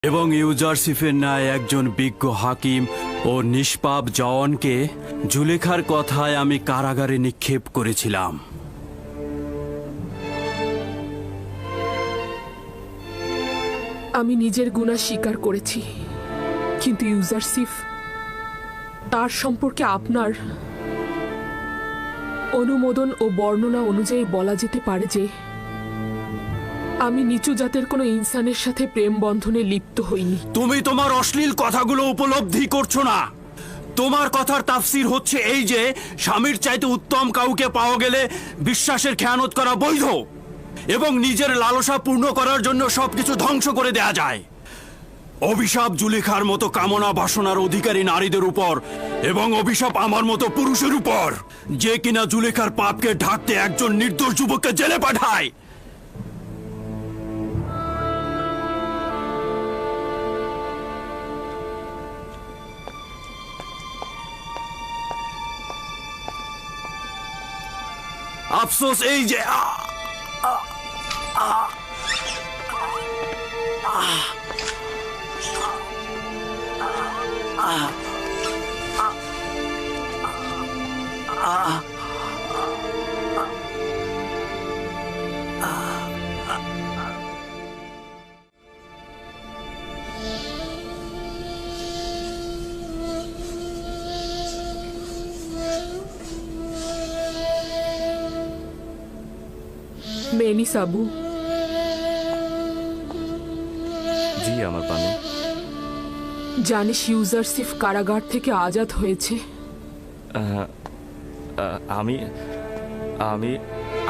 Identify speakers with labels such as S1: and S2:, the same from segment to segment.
S1: এবং ইউজারশিফের ন্যায় একজন বিজ্ঞ হাকিম ও নিষ্পাপ জওয়ানকে জুলেখার কথায় আমি কারাগারে নিক্ষেপ করেছিলাম।
S2: আমি নিজের গুনাহ স্বীকার করেছি, কিন্তু ইউজারশিফ, তার সম্পর্কে আপনার অনুমোদন ও বর্ণনা অনুযায়ী বলা যেতে পারে যে আমি নিচু জাতের কোনো ইনসানের সাথে প্রেম বন্ধনে লিপ্ত হইনি।
S1: তুমি তোমার অশ্লীল কথাগুলো উপলব্ধি করছো না। তোমার কথার তাফসির হচ্ছে এই যে স্বামীর চাইতে উত্তম কাউকে পাওয়া গেলে বিশ্বাসের খেয়ানত করা বৈধ এবং নিজের লালসা পূর্ণ করার জন্য সবকিছু ধ্বংস করে দেয়া যায়। অভিশাপ জুলেখার মতো কামনা বাসনার অধিকারী নারীদের উপর এবং অভিশাপ আমার মতো পুরুষের উপর, যে কিনা জুলেখার পাপকে ঢাকতে একজন নির্দোষ যুবককে জেলে পাঠায়। আফসোস এই যে
S2: মেনি সাবু।
S3: জি আমার বানু।
S2: জানিস ইউজারশিফ কারাগার থেকে আজাদ হয়েছে?
S3: আমি আমি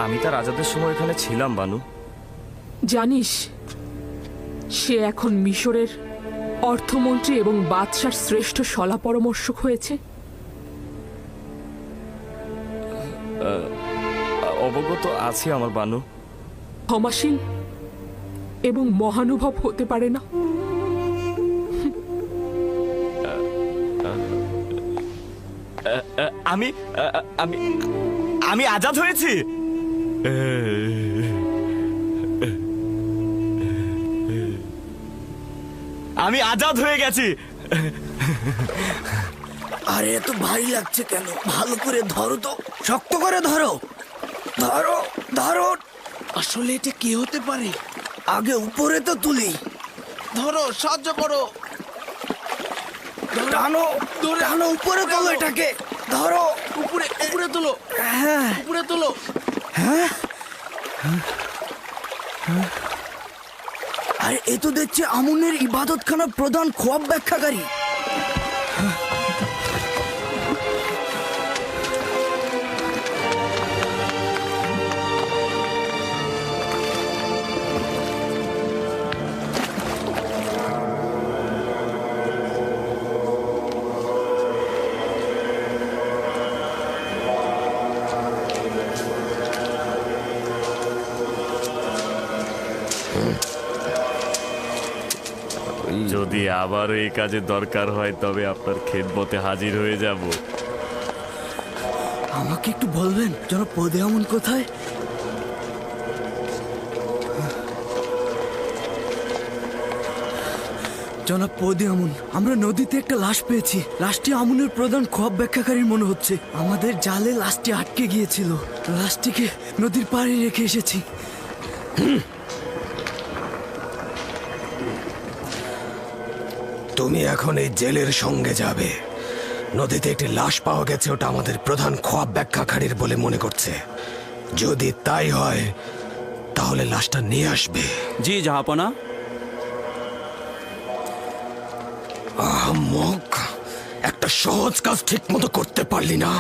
S3: আমি তার আজাদের সময় এখানে ছিলাম বানু।
S2: জানিস সে এখন মিশরের অর্থমন্ত্রী এবং বাদশার শ্রেষ্ঠ শলা পরামর্শক হয়েছে।
S3: অবগত আছি আমার বানু।
S2: ক্ষমাশীল এবং মহানুভব হতে পারে না?
S3: আমি আমি আমি আজাদ হয়েছি। আমি আজাদ হয়ে গেছি।
S4: আরে এত ভারী লাগছে কেন? ভালো করে ধরো তো, শক্ত করে ধরো, ধরো ধরো। আসলে এটা কি হতে পারে? আগে উপরে তো তুলি। ধরো, সাহায্য করো, টানো টানো, উপরে তোলো এটাকে, ধরো উপরে, উপরে তোলো। হ্যাঁ, উপরে তোলো। হ্যাঁ, আর এ তো দেখছি আমুনের ইবাদতখানার প্রধান খোয়াব ব্যাখ্যাকারী।
S3: যদি আবার এই কাজে দরকার হয় তবে আপনার খেদমতে হাজির হয়ে যাব।
S4: আমাকে একটু বলবেন যেন পদে আমন কোথায়? জনাব পদে আমন, আমরা নদীতে একটা লাশ পেয়েছি। লাশটি আমুনের প্রধান খোয়াব ব্যাখ্যাকারীর মনে হচ্ছে। আমাদের জালে লাশটি আটকে গিয়েছিল। লাশটিকে নদীর পাড়ে রেখে এসেছি। তুমি এখন এই জেলের সঙ্গে যাবে। নদীতে একটি লাশ পাওয়া গেছে, ওটা আমাদের প্রধান খোয়াব ব্যাখ্যাকারীর বলে মনে করছে। যদি তাই হয় তাহলে লাশটা নিয়ে আসবে।
S1: জি জাহাপনা।
S4: আহমক, একটা সহজ কাজ ঠিক মতো করতে পারলি না।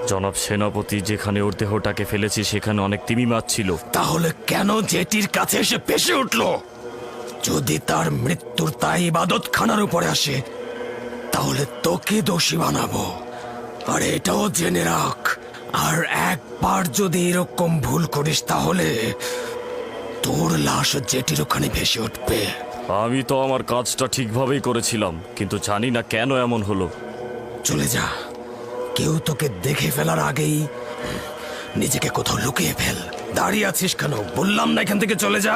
S3: জনাব সেনাপতি, যেখানে ওর দেহটাকে ফেলেছি সেখানে অনেক তিমি মাছ ছিল।
S4: তাহলে কেন জেটির কাছে এসে ভেসে উঠলো? যদি তার মৃত্যুর তাই ইবাদত খানার উপরে আসে তাহলে তোকে দোষী বানাবো। আর এটাও জেনে রাখ, আর একবার যদি এরকম ভুল করিস তাহলে তোর লাশ জেটির ওখানে ভেসে উঠবে।
S3: আমি তো আমার কাজটা ঠিকভাবেই করেছিলাম, কিন্তু জানি না কেন এমন হলো।
S4: চলে যা, কেউ তোকে দেখে ফেলার আগেই নিজেকে কোথাও লুকিয়ে ফেল। দাঁড়িয়ে আছিস কেন? বললাম না এখান থেকে চলে যা।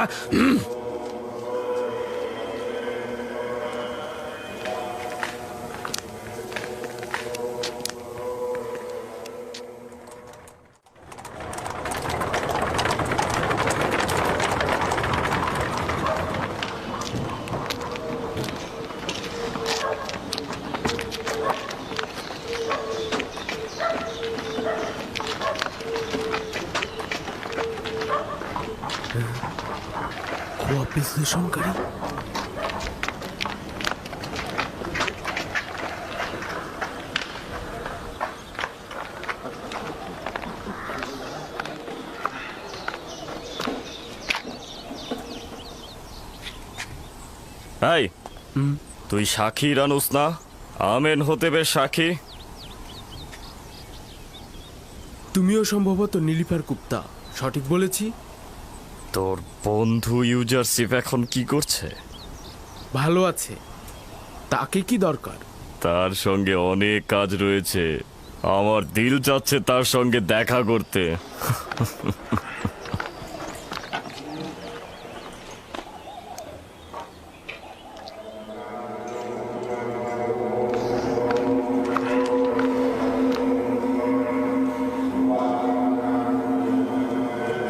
S5: বিশ্লেষণকারী?
S3: এই তুই সাক্ষী রানুস না? আমেন হতে বেশ সাক্ষী।
S5: তুমিও সম্ভবত নীলিফার গুপ্তা, সঠিক বলেছি?
S3: তোর বন্ধু ইউজারশিপ এখন কি করছে?
S5: ভালো আছে। তাকে কি দরকার?
S3: তার সঙ্গে অনেক কাজ রয়েছে, আমার দিল চাচ্ছে তার সঙ্গে দেখা করতে।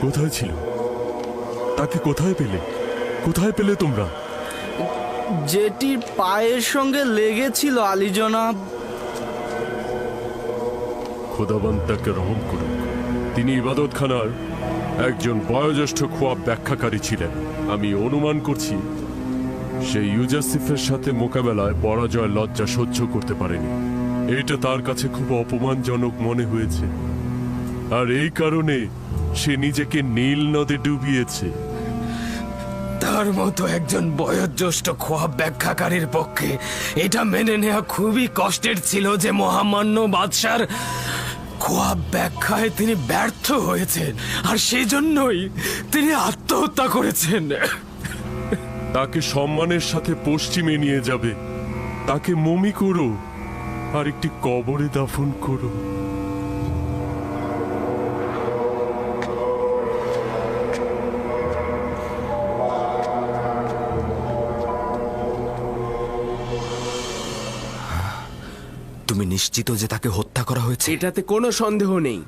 S6: কোথায় ছিল? তাকে কোথায় পেলে? কোথায় পেলে তোমরা?
S7: যেটির পায়ের সঙ্গে লেগেছিল আলী জনাব।
S6: খোদাবান তাকে রহম করুক। তিনি ইবাদতখানার একজন বয়োজ্যেষ্ঠ খোয়াব ব্যাখ্যাকারী ছিলেন। আমি অনুমান করছি সেই ইউজাসিফের সাথে মোকাবেলায় পরাজয় লজ্জা সহ্য করতে পারেনি। এটা তার কাছে খুব অপমানজনক মনে হয়েছে, আর এই কারণে সে নিজেকে নীল নদে ডুবিয়েছে।
S4: তার মতো একজন বয়োজ্যেষ্ঠ খোয়াব ব্যাখ্যাকারীর পক্ষে এটা মেনে নেওয়া খুবই কষ্টের ছিল যে মহামান্য বাদশার খোয়াব ব্যাখ্যায় তিনি ব্যর্থ হয়েছেন, আর সেই জন্যই তিনি আত্মহত্যা করেছেন।
S6: তাকে সম্মানের সাথে পশ্চিমে নিয়ে যাবে, তাকে মমি করো আর একটি কবরে দাফন করো।
S4: তুমি নিশ্চিত যে তাকে হত্যা করা হয়েছে?
S5: এটাতে কোনো সন্দেহ নেই।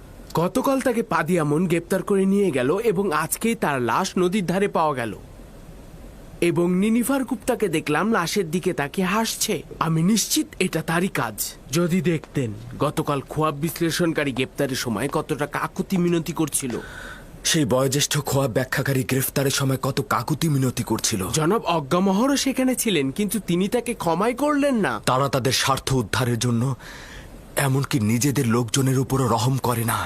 S5: গতকাল তাকে পাদিয়ামন গ্রেপ্তার করে নিয়ে গেল এবং আজকেই তার লাশ নদীর ধারে পাওয়া গেল। এবং নিনিফার গুপ্তাকে দেখলাম লাশের দিকে তাকিয়ে হাসছে। আমি নিশ্চিত এটা তারই কাজ। যদি দেখতেন গতকাল খোয়াব বিশ্লেষণকারী গ্রেপ্তারের সময় কতটা কাকুতি মিনতি করছিল।
S4: সেই বয়োজ্যেষ্ঠ খোয়াব ব্যাখ্যাকারী গ্রেফতারের সময় কত কাকুতি মিনতি করছিল।
S5: জনাব অজ্ঞামহরও সেখানে ছিলেন, কিন্তু তিনি তাকে ক্ষমাই করলেন না।
S4: তারা তাদের স্বার্থ উদ্ধারের জন্য এমনকি নিজেদের লোকজনের উপরও রহম করে না।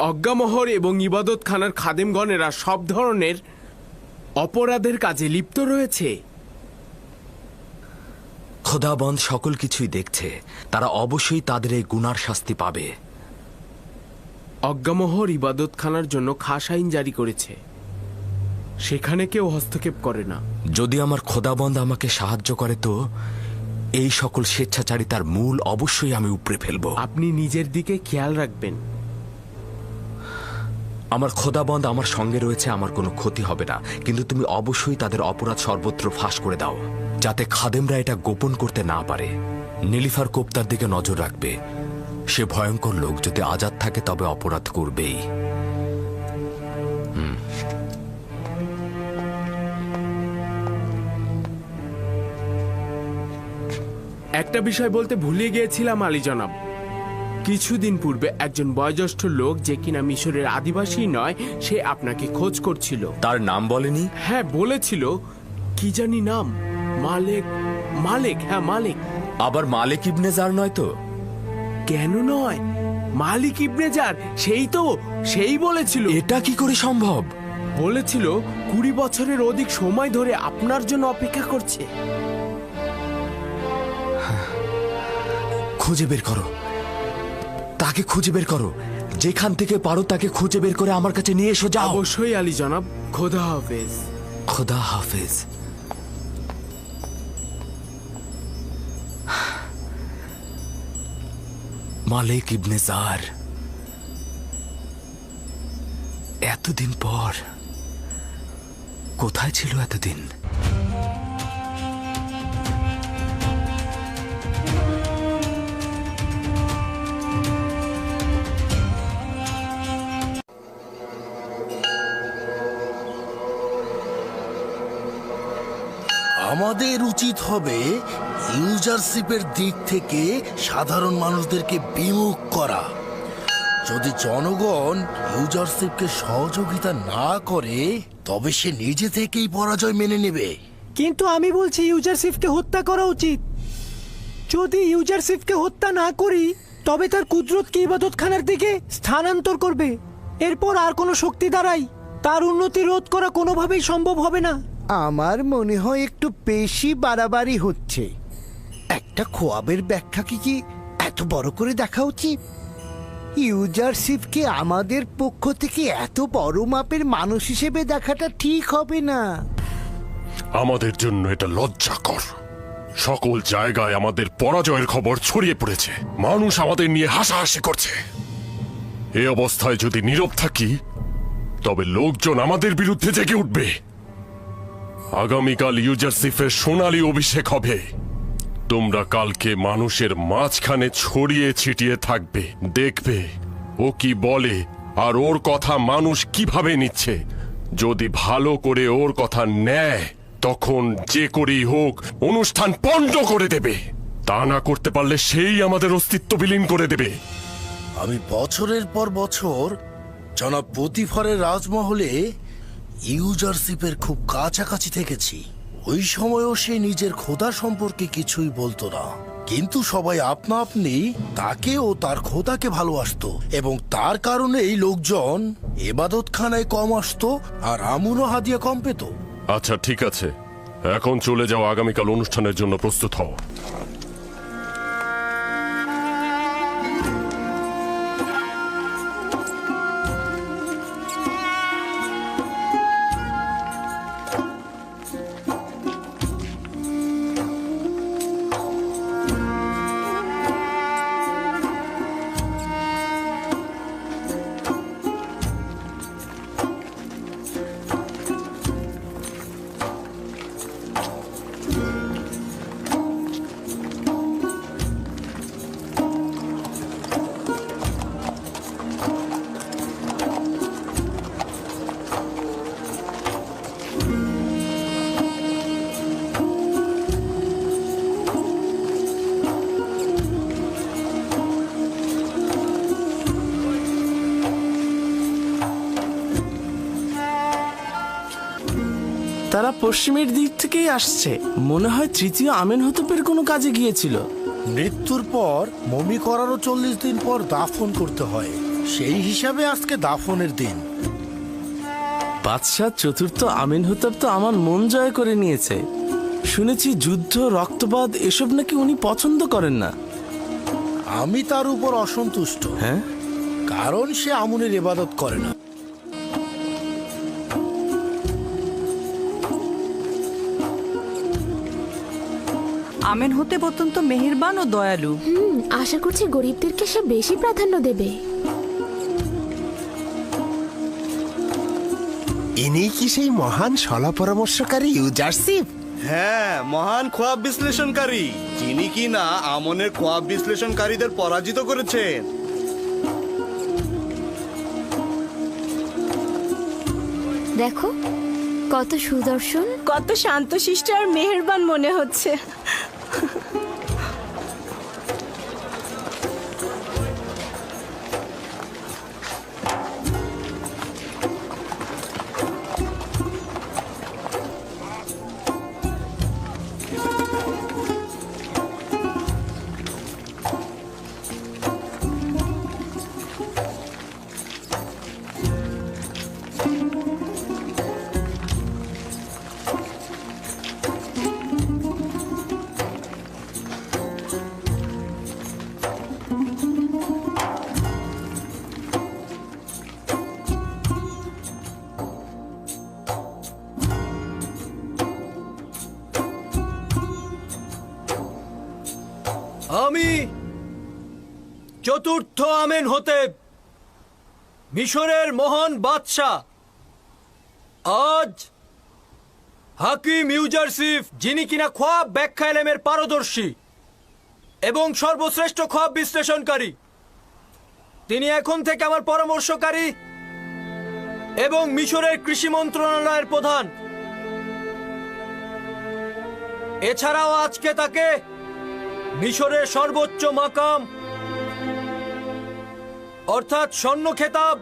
S5: অজ্ঞামহর এবং ইবাদত খানার খাদেমগণেরা সব ধরনের অপরাধের কাজে লিপ্ত রয়েছে।
S4: খোদাবন্দ সকল কিছুই দেখছে, তারা অবশ্যই তাদের এই গুনার শাস্তি পাবে।
S5: অজ্ঞামহর ইবাদত খানার জন্য খাস আইন জারি করেছে, সেখানে কেউ হস্তক্ষেপ করে না।
S4: যদি আমার খোদাবন্দ আমাকে সাহায্য করে তো এই সকল স্বেচ্ছাচারিতার মূল অবশ্যই আমি উপড়ে ফেলবো।
S5: আপনি নিজের দিকে খেয়াল রাখবেন।
S4: আমার খোদাবন্দ আমার সঙ্গে রয়েছে, আমার কোনো ক্ষতি হবে না, কিন্তু তুমি অবশ্যই তাদের অপরাধ সর্বত্র ফাঁস করে দাও, যাতে খাদেমরা এটা গোপন করতে না পারে। নীলিফার কোপ্তার দিকে নজর রাখবে। সে ভয়ঙ্কর লোক, যদি আজাদ থাকে তবে অপরাধ করবেই।
S5: একটা বিষয় বলতে ভুলে গিয়েছিলাম আলী জনাব। কিছুদিন পূর্বে একজন বয়োজ্যেষ্ঠ লোক, যে কিনা মিশরের আদিবাসী নয়, সে আপনাকে খোঁজ করছিল।
S4: তার নাম বলেনি?
S5: হ্যাঁ বলেছিল, কি জানি নাম, মালেক। মালেক, হ্যাঁ মালেক।
S4: আবার মালিক ইবনে জার নয় তো?
S5: কেন নয়, মালিক ইবনে জার, সেই বলেছিল।
S4: এটা কি করে সম্ভব?
S5: বলেছিল 20 বছরের অধিক সময় ধরে আপনার জন্য অপেক্ষা করছে।
S4: খুঁজে বের করো, তাকে খুঁজে বের করো। যেখান থেকে পারো তাকে খুঁজে বের করে আমার কাছে নিয়ে এসো। যাও।
S5: অবশ্যই আলী জনাব। খোদা হাফেজ।
S4: খোদা হাফেজ। মালিক ইবনে জার, এতদিন পর কোথায় ছিল এতদিন?
S8: আমাদের উচিত হবে ইউজারশিপের দিক থেকে সাধারণ মানুষদেরকে বিমুখ করা। যদি জনগণ ইউজারশিপকে সহযোগিতা না করে তবে সে নিজে থেকেই পরাজয় মেনে নেবে।
S9: কিন্তু আমি বলছি ইউজারশিপকে হত্যা করা উচিত। যদি ইউজারশিপকে হত্যা না করি তবে তার কুদরতকে ইবাদতখানার দিকে স্থানান্তর করবে। এরপর আর কোনো শক্তি দ্বারাই তার উন্নতি রোধ করা কোনোভাবেই সম্ভব হবে না।
S10: আমার মনে হয় একটু বেশি বাড়াবাড়ি হচ্ছে। একটা খোয়াবের ব্যাখ্যা কি এত বড় করে দেখা উচিত? ইউজারশিপকে আমাদের পক্ষ থেকে এত বড় মাপের মানুষ হিসেবে দেখাটা ঠিক হবে না।
S6: আমাদের জন্য এটা লজ্জাকর। সকল জায়গায় আমাদের পরাজয়ের খবর ছড়িয়ে পড়েছে, মানুষ আমাদের নিয়ে হাসাহাসি করছে। এই অবস্থায় যদি নীরব থাকি তবে লোকজন আমাদের বিরুদ্ধে জেগে উঠবে। আগামীকাল ইউজারশিফের সোনালী অভিষেক হবে। তোমরা কালকে মানুষের মাঝখানে ছড়িয়ে ছিটিয়ে থাকবে, দেখবে ও কি বলে আর ওর কথা মানুষ কিভাবে নিচ্ছে। যদি ভালো করে ওর কথা নেয় তখন যে করেই হোক অনুষ্ঠান পণ্ড করে দেবে। তা না করতে পারলে সেই আমাদের অস্তিত্ব বিলীন করে দেবে।
S8: আমি বছরের পর বছর জনাব প্রতিফারের রাজমহলে ইউজারশিপের খুব কাছাকাছি থেকেছি। ওই সময়ও সে নিজের খোদা সম্পর্কে কিছুই বলতো না, কিন্তু সবাই আপনা আপনি তাকে ও তার খোদাকে ভালোবাসতো এবং তার কারণেই লোকজন ইবাদতখানায় কম আসতো আর আমুনও হাদিয়া কম পেত।
S6: আচ্ছা ঠিক আছে, এখন চলে যাও, আগামীকাল অনুষ্ঠানের জন্য প্রস্তুত হও।
S7: তারা পশ্চিমের দিক থেকেই আসছে। মনে হয় তৃতীয় আমেনহতপের কোনো কাজে গিয়েছিল।
S8: মৃত্যুর পর মমি করারও 40 দিন পর দাফন করতে হয়, সেই হিসাবে আজকে দাফনের দিন।
S7: বাদশাহ চতুর্থ আমেনহতপ তো আমার মন জয় করে নিয়েছে। শুনেছি যুদ্ধ, রক্তপাত এসব নাকি উনি পছন্দ করেন না।
S8: আমি তার উপর অসন্তুষ্ট,
S7: হ্যাঁ,
S8: কারণ সে আমুনের ইবাদত করে না।
S11: আমেনহতেপ অত্যন্ত মেহেরবান ও দয়ালু।
S12: আশা করছি গরিবদেরকে সে বেশি প্রাধান্য দেবে।
S10: ইনি কি সেই মহান সলা পরামর্শকারী ইউজারশিপ?
S13: হ্যাঁ, মহান খোয়াব বিশ্লেষণকারী, যিনি কিনা আমনের খোয়াব বিশ্লেষণকারীদের পরাজিত করেছেন।
S12: দেখো কত সুদর্শন,
S11: কত শান্তশিষ্ট আর মেহেরবান মনে হচ্ছে।
S14: আমি চতুর্থ আমেনহতেপ, মিশরের মহান বাদশাহ, আজ হাকিম ইউজারশিপ, যিনি কিনা খোয়াব ব্যাখ্যা এলেমের পারদর্শী এবং সর্বশ্রেষ্ঠ খোয়াব বিশ্লেষণকারী, তিনি এখন থেকে আমার পরামর্শকারী এবং মিশরের কৃষি মন্ত্রণালয়ের প্রধান। এছাড়াও আজকে তাকে মিশরের সর্বোচ্চ মাকাম অর্থাৎ স্বর্ণ খেতাব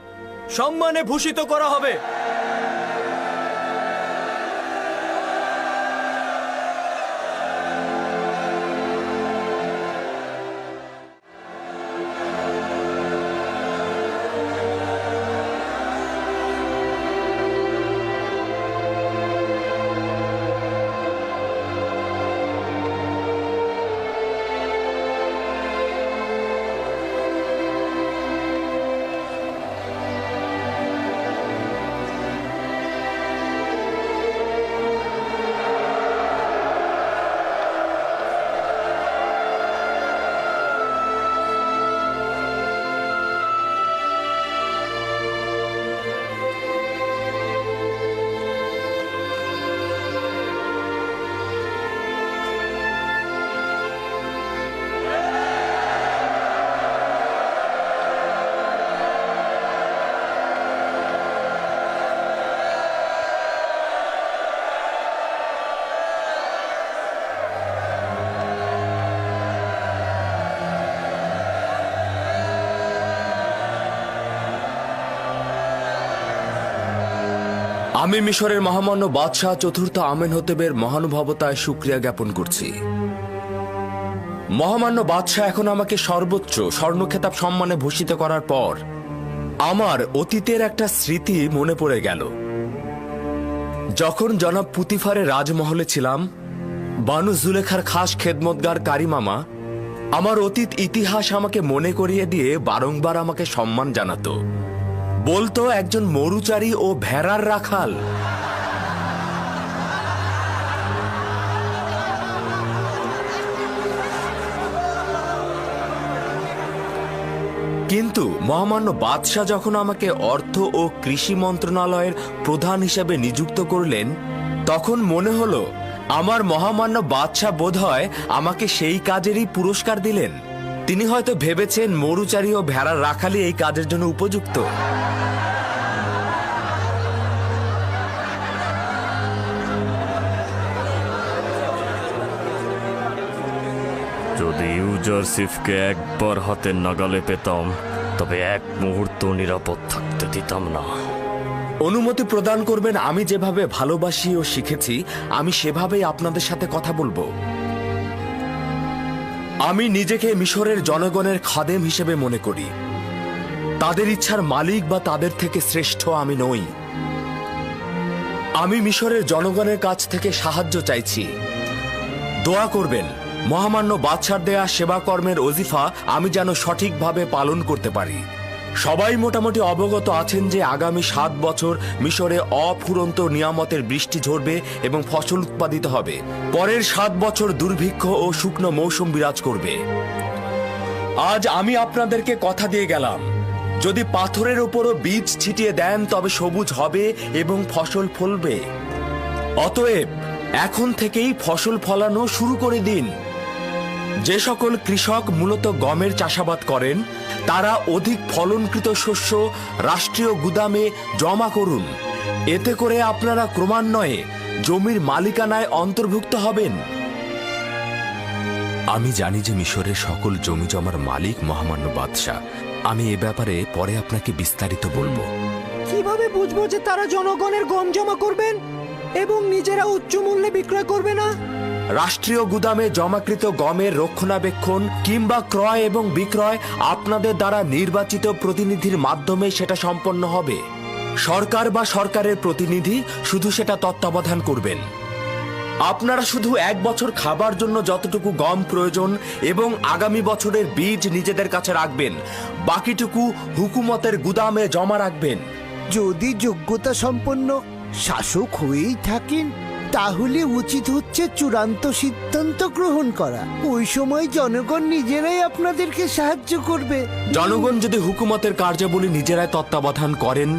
S14: সম্মানে ভূষিত করা হবে।
S15: আমি মিশরের মহামান্য বাদশাহ চতুর্থ আমেনহোতেবের মহানুভবতায় শুকরিয়া জ্ঞাপন করছি। মহামান্য বাদশাহ এখন আমাকে সর্বোচ্চ স্বর্ণখেতাব সম্মানে ভূষিত করার পর আমার অতীতের একটা স্মৃতি মনে পড়ে গেল। যখন জনাব পুতিফারের রাজমহলে ছিলাম, বানু জুলেখার খাস খেদমতগার কারিমামা আমার অতীত ইতিহাস আমাকে মনে করিয়ে দিয়ে বারংবার আমাকে সম্মান জানাতো। বলতো একজন মরুচারী ও ভেড়ার রাখাল। কিন্তু মহামান্য বাদশাহ যখন আমাকে অর্থ ও কৃষি মন্ত্রণালয়ের প্রধান হিসেবে নিযুক্ত করলেন, তখন মনে হলো আমার মহামান্য বাদশাহ বোধহয় আমাকে সেই কাজেরই পুরস্কার দিলেন। তিনি হয়তো ভেবেছেন মরুচারী ও ভেড়ার রাখালি এই কাজের জন্য উপযুক্ত।
S3: যদি ইউজারশিপকে একবার হাতের নাগালে পেতাম, তবে এক মুহূর্ত নিরাপদ থাকতে দিতাম না।
S15: অনুমতি প্রদান করবেন, আমি যেভাবে ভালোবাসি ও শিখেছি আমি সেভাবেই আপনাদের সাথে কথা বলবো। আমি নিজেকে মিশরের জনগণের খাদেম হিসেবে মনে করি। তাদের ইচ্ছার মালিক বা তাদের থেকে শ্রেষ্ঠ আমি নই। আমি মিশরের জনগণের কাছ থেকে সাহায্য চাইছি। দোয়া করবেন মহামান্য বাদশার দেয়া সেবা কর্মের ওজিফা আমি যেন সঠিকভাবে পালন করতে পারি। সবাই মোটামুটি অবগত আছেন যে আগামী 7 বছর মিশরে অফুরন্ত নিয়ামতের বৃষ্টি ঝরবে এবং ফসল উৎপাদিত হবে। পরের 7 বছর দুর্ভিক্ষ ও শুকনো মৌসুম বিরাজ করবে। আজ আমি আপনাদেরকে কথা দিয়ে গেলাম, যদি পাথরের উপরও বীজ ছিটিয়ে দেন তবে সবুজ হবে এবং ফসল ফলবে। অতএব এখন থেকেই ফসল ফলানো শুরু করে দিন। যে সকল কৃষক মূলত গমের চাষাবাদ করেন তারা অধিক ফলনকৃত শস্য রাষ্ট্রীয় গুদামে জমা করুন। এতে করে আপনারা ক্রমান্বয়ে জমির মালিকানায় অন্তর্ভুক্ত হবেন। আমি জানি যে মিশরের সকল জমি জমার মালিক মহামান্য বাদশাহ। আমি এ ব্যাপারে পরে আপনাকে বিস্তারিত বলবো।
S9: কিভাবে বুঝবো যে তারা জনগণের গম জমা করবেন এবং নিজেরা উচ্চ মূল্যে বিক্রয় করবে না?
S15: রাষ্ট্রীয় গুদামে জমাকৃত গমের রক্ষণাবেক্ষণ কিংবা ক্রয় এবং বিক্রয় আপনাদের দ্বারা নির্বাচিত প্রতিনিধির মাধ্যমে সেটা সম্পন্ন হবে। সরকার বা সরকারের প্রতিনিধি শুধু সেটা তত্ত্বাবধান করবেন। আপনারা শুধু 1 বছর খাবার জন্য যতটুকু গম প্রয়োজন এবং আগামী বছরের বীজ নিজেদের কাছে রাখবেন, বাকিটুকু হুকুমতের গুদামে জমা রাখবেন।
S10: যদি যোগ্যতা সম্পন্ন শাসক হয়েই থাকেন তাহলে উচিত হচ্ছে চূড়ান্ত সিদ্ধান্ত গ্রহণ করা। ওই সময় জনগণ নিজেরাই আপনাদেরকে সাহায্য করবে।
S15: জনগণ যদি হুকুমতের কার্যাবলী নিজেরাই তত্ত্বাবধান করেন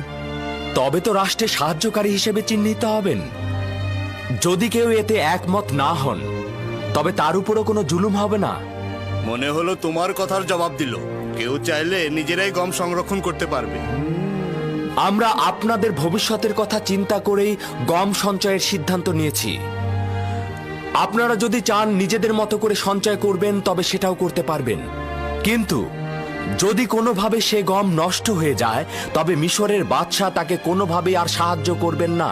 S15: তবে তো রাষ্ট্রের সাহায্যকারী হিসেবে চিহ্নিত হবেন। যদি কেউ এতে একমত না হন তবে তার উপরও কোনো জুলুম হবে না।
S13: মনে হলো তোমার কথার জবাব দিল। কেউ চাইলে নিজেরাই গম সংরক্ষণ করতে পারবে।
S15: আমরা আপনাদের ভবিষ্যতের কথা চিন্তা করেই গম সঞ্চয়ের সিদ্ধান্ত নিয়েছি। আপনারা যদি চান নিজেদের মতো করে সঞ্চয় করবেন তবে সেটাও করতে পারবেন, কিন্তু যদি কোনোভাবে সে গম নষ্ট হয়ে যায় তবে মিশরের বাদশাহ তাকে কোনোভাবে আর সাহায্য করবেন না।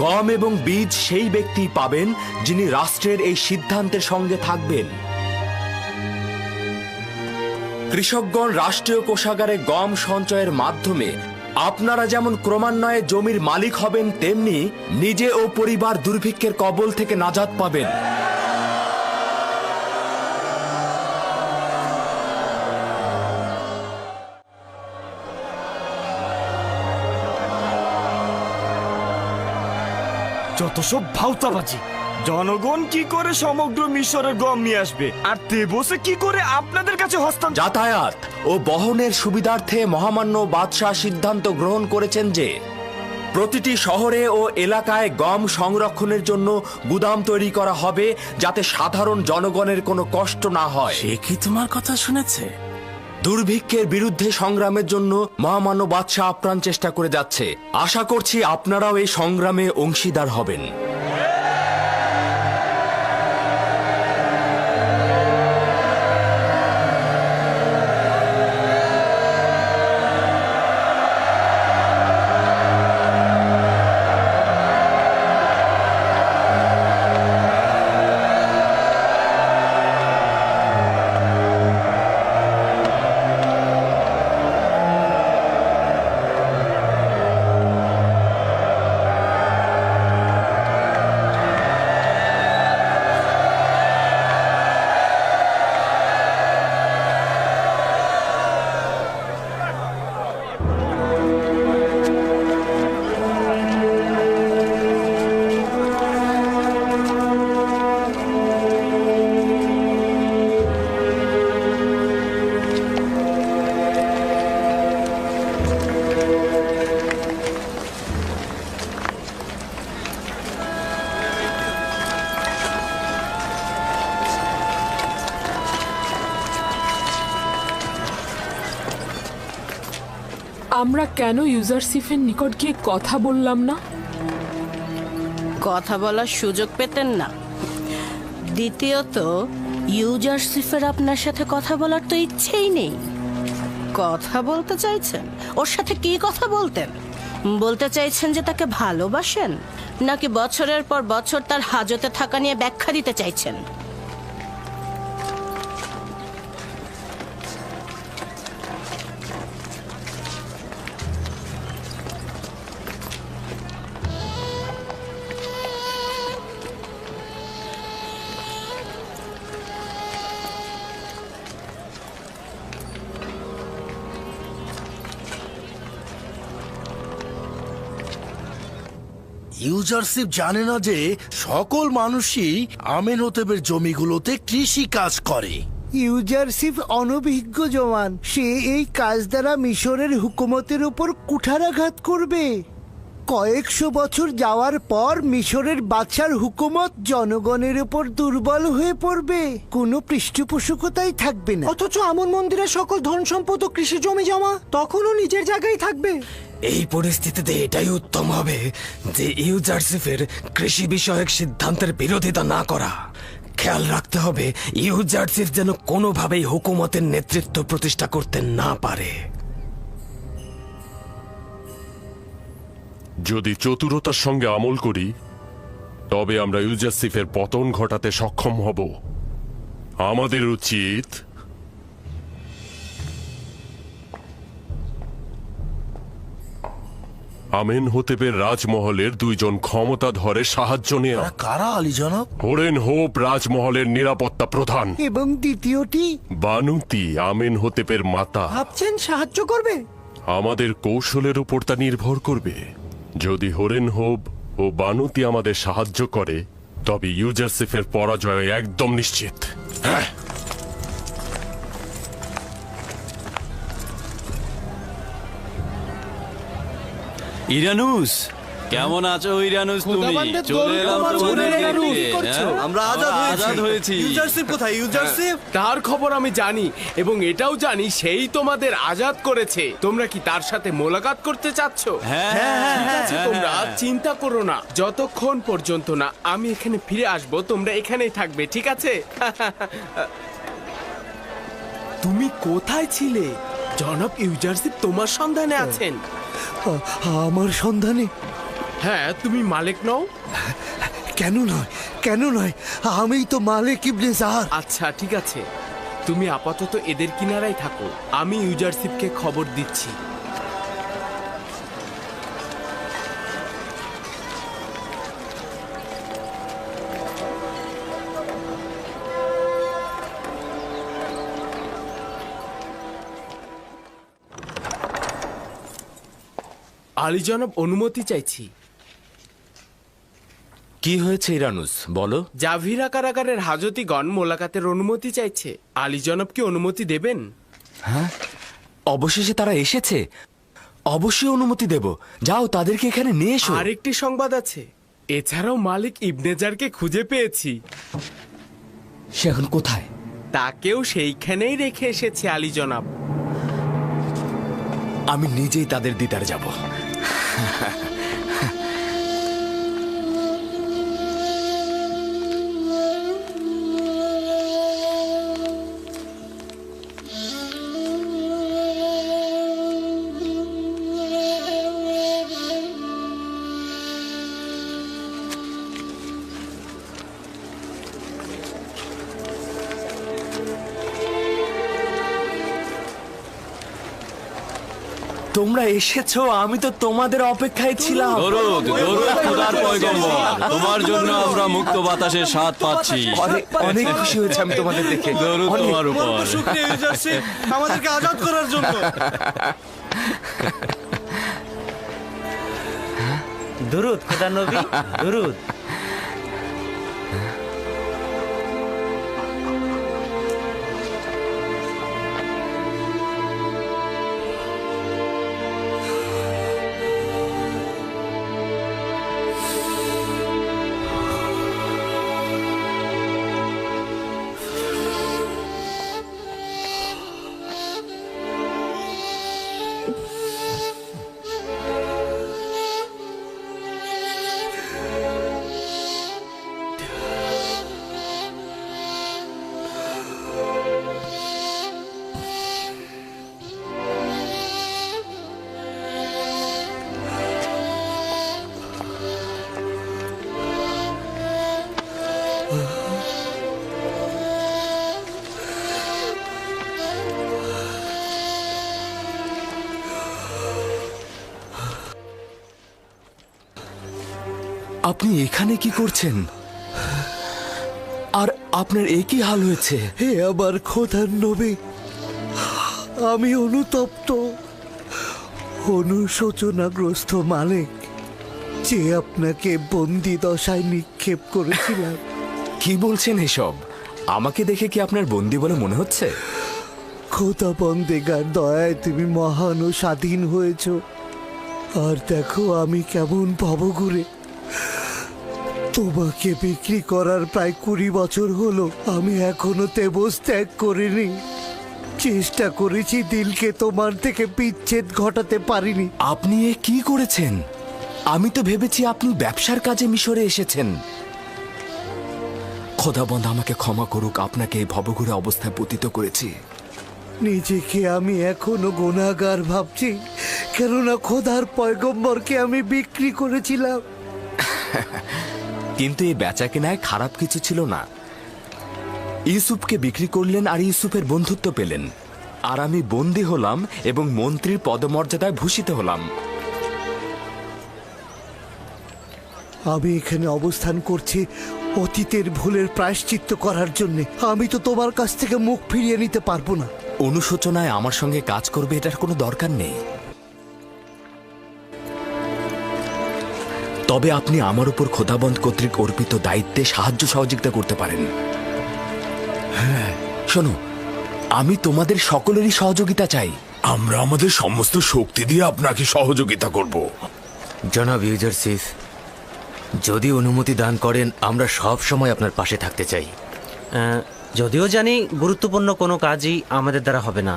S15: গম এবং বীজ সেই ব্যক্তি পাবেন যিনি রাষ্ট্রের এই সিদ্ধান্তের সঙ্গে থাকবেন। কৃষকগণ রাষ্ট্রীয় কোষাগারে গম সঞ্চয়ের মাধ্যমে আপনারা যেমন ক্রমান্বয়ে জমির মালিক হবেন, তেমনি নিজে ও পরিবার দুর্ভিক্ষের কবল থেকে নাজাত পাবেন।
S1: যত সব ভাউতাবাজি! জনগণ কি করে সমগ্র মিশরের গম নিয়ে আসবে, আর তেবসে কি করে আপনাদের কাছে হস্তান্তর?
S15: যাতায়াত ও বহনের সুবিধার্থে মহামান্য বাদশাহ সিদ্ধান্ত গ্রহণ করেছেন যে প্রতিটি শহরে ও এলাকায় গম সংরক্ষণের জন্য গুদাম তৈরি করা হবে, যাতে সাধারণ জনগণের কোনো কষ্ট না হয়।
S7: সে কি তোমার কথা শুনেছে?
S15: দুর্ভিক্ষের বিরুদ্ধে সংগ্রামের জন্য মহামান্য বাদশাহ আপ্রাণ চেষ্টা করে যাচ্ছে। আশা করছি আপনারাও এই সংগ্রামে অংশীদার হবেন।
S2: আমরা কেন ইউজারসিফের নিকট গিয়ে কথা বললাম না?
S16: কথা বলার সুযোগ পেতেন না। দ্বিতীয়ত, ইউজারসিফের আপনার সাথে কথা বলার তো ইচ্ছেই নেই। কথা বলতে চাইছেন, ওর সাথে কি কথা বলতেন? বলতে চাইছেন যে তাকে ভালোবাসেন, নাকি বছরের পর বছর তার হাজতে থাকা নিয়ে ব্যাখ্যা দিতে চাইছেন?
S8: ইউজারশিপ জানে না যে সকল মানুষই আমেনহোতেবের জমিগুলোতে কৃষি কাজ করে।
S10: ইউজারশিপ অনভিজ্ঞ জওয়ান, সে এই কাজ দ্বারা মিশরের হুকুমতের উপর কুঠারাঘাত করবে। কয়েকশো বছর যাওয়ার পর মিশরের বাদশার হুকুমত জনগণের উপর দুর্বল হয়ে পড়বে, কোনো পৃষ্ঠপোষকতাই থাকবে না।
S9: অথচ আমন মন্দিরের সকল ধন সম্পদ ও কৃষি জমি জমা তখনও নিজের জায়গায় থাকবে।
S4: এই পরিস্থিতিতে এটাই উত্তম হবে যে ইউজারশিপের কৃষি বিষয়ক সিদ্ধান্তের বিরোধিতা না করা। খেয়াল রাখতে হবে ইউজারশিপ যেন কোনোভাবেই হুকুমতের নেতৃত্ব প্রতিষ্ঠা করতে না পারে।
S6: যদি চতুরতার সঙ্গে আমল করি তবে আমরা ইউজারশিপের পতন ঘটাতে সক্ষম হব। আমাদের উচিত আমেনহোতেবের রাজমহলের দুইজন ক্ষমতাধরের সাহায্য নেওয়া।
S8: কারা আলী জনাব?
S6: হোরেনহোপ রাজমহলের নিরাপত্তা প্রধান,
S10: এবং দ্বিতীয়টি
S6: বানুতি আমেনহোতেপের মাতা।
S9: ভাবছেন সাহায্য করবে?
S6: আমাদের কৌশলের উপর তা নির্ভর করবে। যদি হোরেনহোপ ও বানুতি আমাদের সাহায্য করে তবে ইউজারশিপের পরাজয় একদম নিশ্চিত। হ্যাঁ,
S1: ইরানুস, কেমন আছো ইরানুস? তুমি চলে এলাম তোমাদের দেখতে।
S13: আমরা আজাদ হয়েছি। ইউজারশিপ কোথায়? ইউজারশিপ
S5: তার খবর আমি জানি, এবং এটাও জানি সেই তোমাদের আজাদ করেছে। তোমরা কি তার সাথে মোলাকাত করতে চাচ্ছ? ঠিক আছে, তোমরা চিন্তা করো না। যতক্ষণ পর্যন্ত না আমি এখানে ফিরে আসবো তোমরা এখানেই থাকবে, ঠিক আছে? তুমি কোথায় ছিলে? জনাব ইউজারশিপ তোমার সন্ধানে আছেন।
S10: আমার সন্ধানে?
S5: হ্যাঁ, তুমি মালিক নও?
S10: কেন নয়, কেন নয়, আমি তো মালিক ইবনে জাহার।
S5: আচ্ছা ঠিক আছে, তুমি আপাতত এদের কিনারায় থাকো, আমি ইউজারশিপকে খবর দিচ্ছি। আলী জনাব, অনুমতি চাইছি।
S15: কি হয়েছে ইরানুস, বলো।
S5: জাভিরা কারাগারের হাজতিগণ মোলাকাতের অনুমতি চাইছে। আলী জনাব কি অনুমতি দেবেন?
S15: হ্যাঁ, অবশেষে তারা এসেছে। অবশ্যই অনুমতি দেব। যাও, তাদেরকে এখানে নিয়ে এসো।
S5: আরেকটি সংবাদ আছে, এছাড়াও মালিক ইবনেজারকে খুঁজে পেয়েছি।
S15: সে এখন কোথায়?
S5: তাকেও সেইখানেই রেখে এসেছে আলী জনাব।
S15: আমি নিজেই তাদের দিদার যাব। তোমরা এসেছো, আমি তো তোমাদের অপেক্ষায় ছিলাম।
S1: দরুদ, দরুদ খোদার পয়গম্বর, তোমার জন্য আমরা মুক্ত বাতাসের স্বাদ পাচ্ছি।
S15: অনেক খুশি হয়েছে আমি তোমাদের দেখে।
S1: দরুদ তোমার উপর।
S13: শুকরিয়া ইউজারশিপ, আমাদেরকে আজাদ করার জন্য।
S14: দুরুদ খোদা নবী, দুরুদ।
S15: আপনি এখানে কি করছেন? আর আপনার এ কি হাল হয়েছে?
S10: হে আমার খোদার নবী, আমি অনুতপ্ত, অনুশোচনাগ্রস্ত মালিক, যে আপনাকে বন্দি দশায় নিক্ষেপ করেছিলাম।
S15: কি বলছেন এসব? আমাকে দেখে কি আপনার বন্দী বলে মনে হচ্ছে?
S10: খোদা বন্দেগার দয়ায় তুমি মহান ও স্বাধীন হয়েছ। আর দেখো আমি কেমন ভবঘুরে। তোমাকে বিক্রি করার প্রায় 20 বছর হলো, আমি এখনো তেবস ত্যাগ করিনি। চেষ্টা করেছি দিলকে তোমার থেকে বিচ্ছেদ ঘটাতে পারিনি।
S15: আপনি এ কি করেছেন? আমি তো ভেবেছি আপনি ব্যবসার কাজে মিশরে এসেছেন। খোদাবন্ধ আমাকে ক্ষমা করুক, আপনাকে এই ভবঘুরে অবস্থায় পতিত করেছি।
S10: নিজেকে আমি এখনো গুনাহগার ভাবছি, কেননা খোদার পয়গম্বরকে আমি বিক্রি করেছিলাম।
S15: কিন্তু এই বেচা কেনায় খারাপ কিছু ছিল না। ইউসুফকে বিক্রি করলেন আর ইউসুফের বন্ধুত্ব পেলেন, আর আমি বন্দী হলাম এবং মন্ত্রীর পদমর্যাদায় ভূষিত হলাম।
S10: আমি এখানে অবস্থান করছি অতীতের ভুলের প্রায়শ্চিত্ত করার জন্য। আমি তো তোমার কাছ থেকে মুখ ফিরিয়ে নিতে পারবো না।
S15: অনুশোচনায় আমার সঙ্গে কাজ করবে এটার কোনো দরকার নেই। তবে আপনি আমার উপর খোদাবন্ধ কর্তৃক অর্পিত দায়িত্বে সাহায্য সহযোগিতা করতে পারেন। হ্যাঁ শোনো, আমি তোমাদের সকলেরই সহযোগিতা চাই।
S17: আমরা আমাদের সমস্ত শক্তি দিয়ে আপনাকে সহযোগিতা করব।
S14: জনাব ইউজারসিফ, যদি অনুমতি দান করেন আমরা সব সময় আপনার পাশে থাকতে চাই। যদিও জানি গুরুত্বপূর্ণ কোনো কাজই আমাদের দ্বারা হবে না,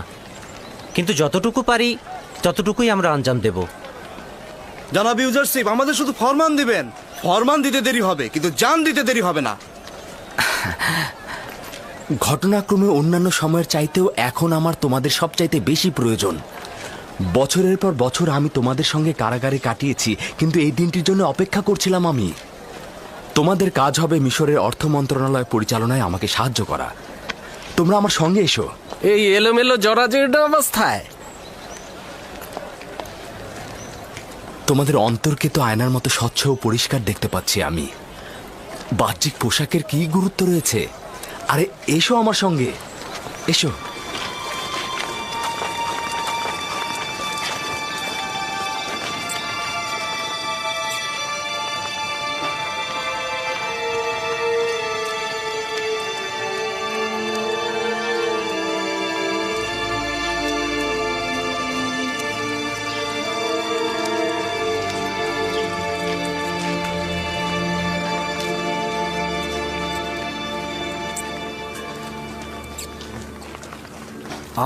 S14: কিন্তু যতটুকু পারি ততটুকুই আমরা আঞ্জাম দেব।
S13: জনাব ইউজারসিফ, আমাদের শুধু ফরমান দিবেন। ফরমান দিতে দেরি হবে, কিন্তু জান দিতে দেরি হবে না।
S15: ঘটনাক্রমে অন্যান্য সময়ের চাইতেও এখন আমার তোমাদের সবচাইতে বেশি প্রয়োজন। বছরের পর বছর আমি তোমাদের সঙ্গে কারাগারে কাটিয়েছি, কিন্তু এই দিনটির জন্য অপেক্ষা করছিলাম আমি। তোমাদের কাজ হবে মিশরের অর্থ মন্ত্রণালয় পরিচালনায় আমাকে সাহায্য করা। তোমরা আমার সঙ্গে এসো।
S7: এই এলোমেলো জরাজীর্ণ অবস্থায়
S15: তোমাদের অন্তরকে তো আয়নার মতো স্বচ্ছ ও পরিষ্কার দেখতে পাচ্ছি আমি। বাহ্যিক পোশাকের কি গুরুত্ব রয়েছে? আরে এসো আমার সঙ্গে, এসো।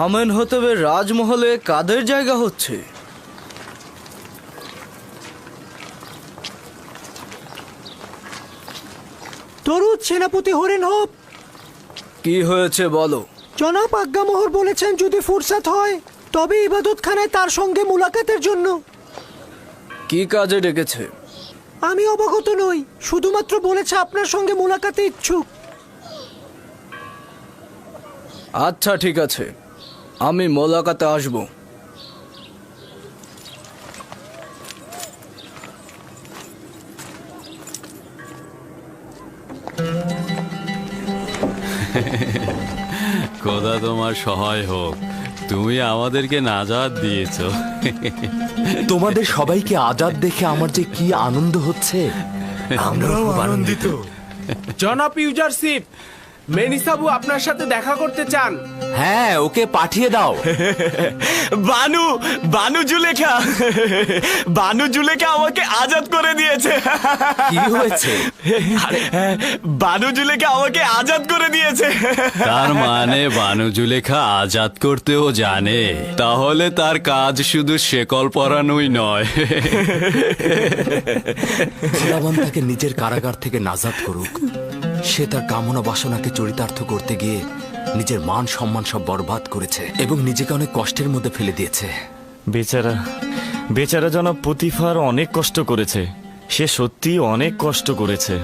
S13: আমেনহোতেবের রাজমহলে কাদের জায়গা হচ্ছে?
S9: দরুদ সেনাপতি হরেন হোপ।
S13: কি হয়েছে বলো?
S9: জনাব আজ্ঞামোহর বলেছেন যদি ফুরসাত হয় তবে ইবাদতখানায় তার সঙ্গে মুলাকাতের জন্য।
S13: কি কাজে ডেকেছে?
S9: আমি অবগত নই, শুধুমাত্র বলেছে আপনার সঙ্গে মুলাকাতে ইচ্ছুক।
S13: আচ্ছা ঠিক আছে, আমি মোলাকাতে আসব।
S1: খোদা তোমার সহায় হোক, তুমি আমাদেরকে নাজাত দিয়েছো।
S15: তোমাদের সবাইকে আজাদ দেখে আমার যে কি আনন্দ হচ্ছে।
S5: আমরাও আনন্দিত। জনাব ইউজারসিফ, মেনিসাবু আপনার সাথে দেখা করতে চান।
S15: হ্যাঁ, ওকে পাঠিয়ে দাও।
S7: বানু জুলেখা আমাকে আজাদ করে দিয়েছে।
S15: কি হয়েছে?
S7: বানু জুলেখা আমাকে আজাদ করে দিয়েছে।
S1: তার মানে বানু জুলেখা আজাদ করতেও জানে, তাহলে তার কাজ শুধু শেকল পরানোই নয়।
S15: খোদাবন্ধ তাকে নিজের কারাগার থেকে নাজাদ করুক। সে তার কামনা বাসনাকে চরিতার্থ করতে গিয়ে নিজের মান সম্মান সব বরবাদ করেছে এবং নিজেকে অনেক কষ্টের মধ্যে ফেলে দিয়েছে।
S3: বেচারা বেচারা জনাব পুতিফার অনেক কষ্ট করেছে। সে সত্যি অনেক কষ্ট করেছে।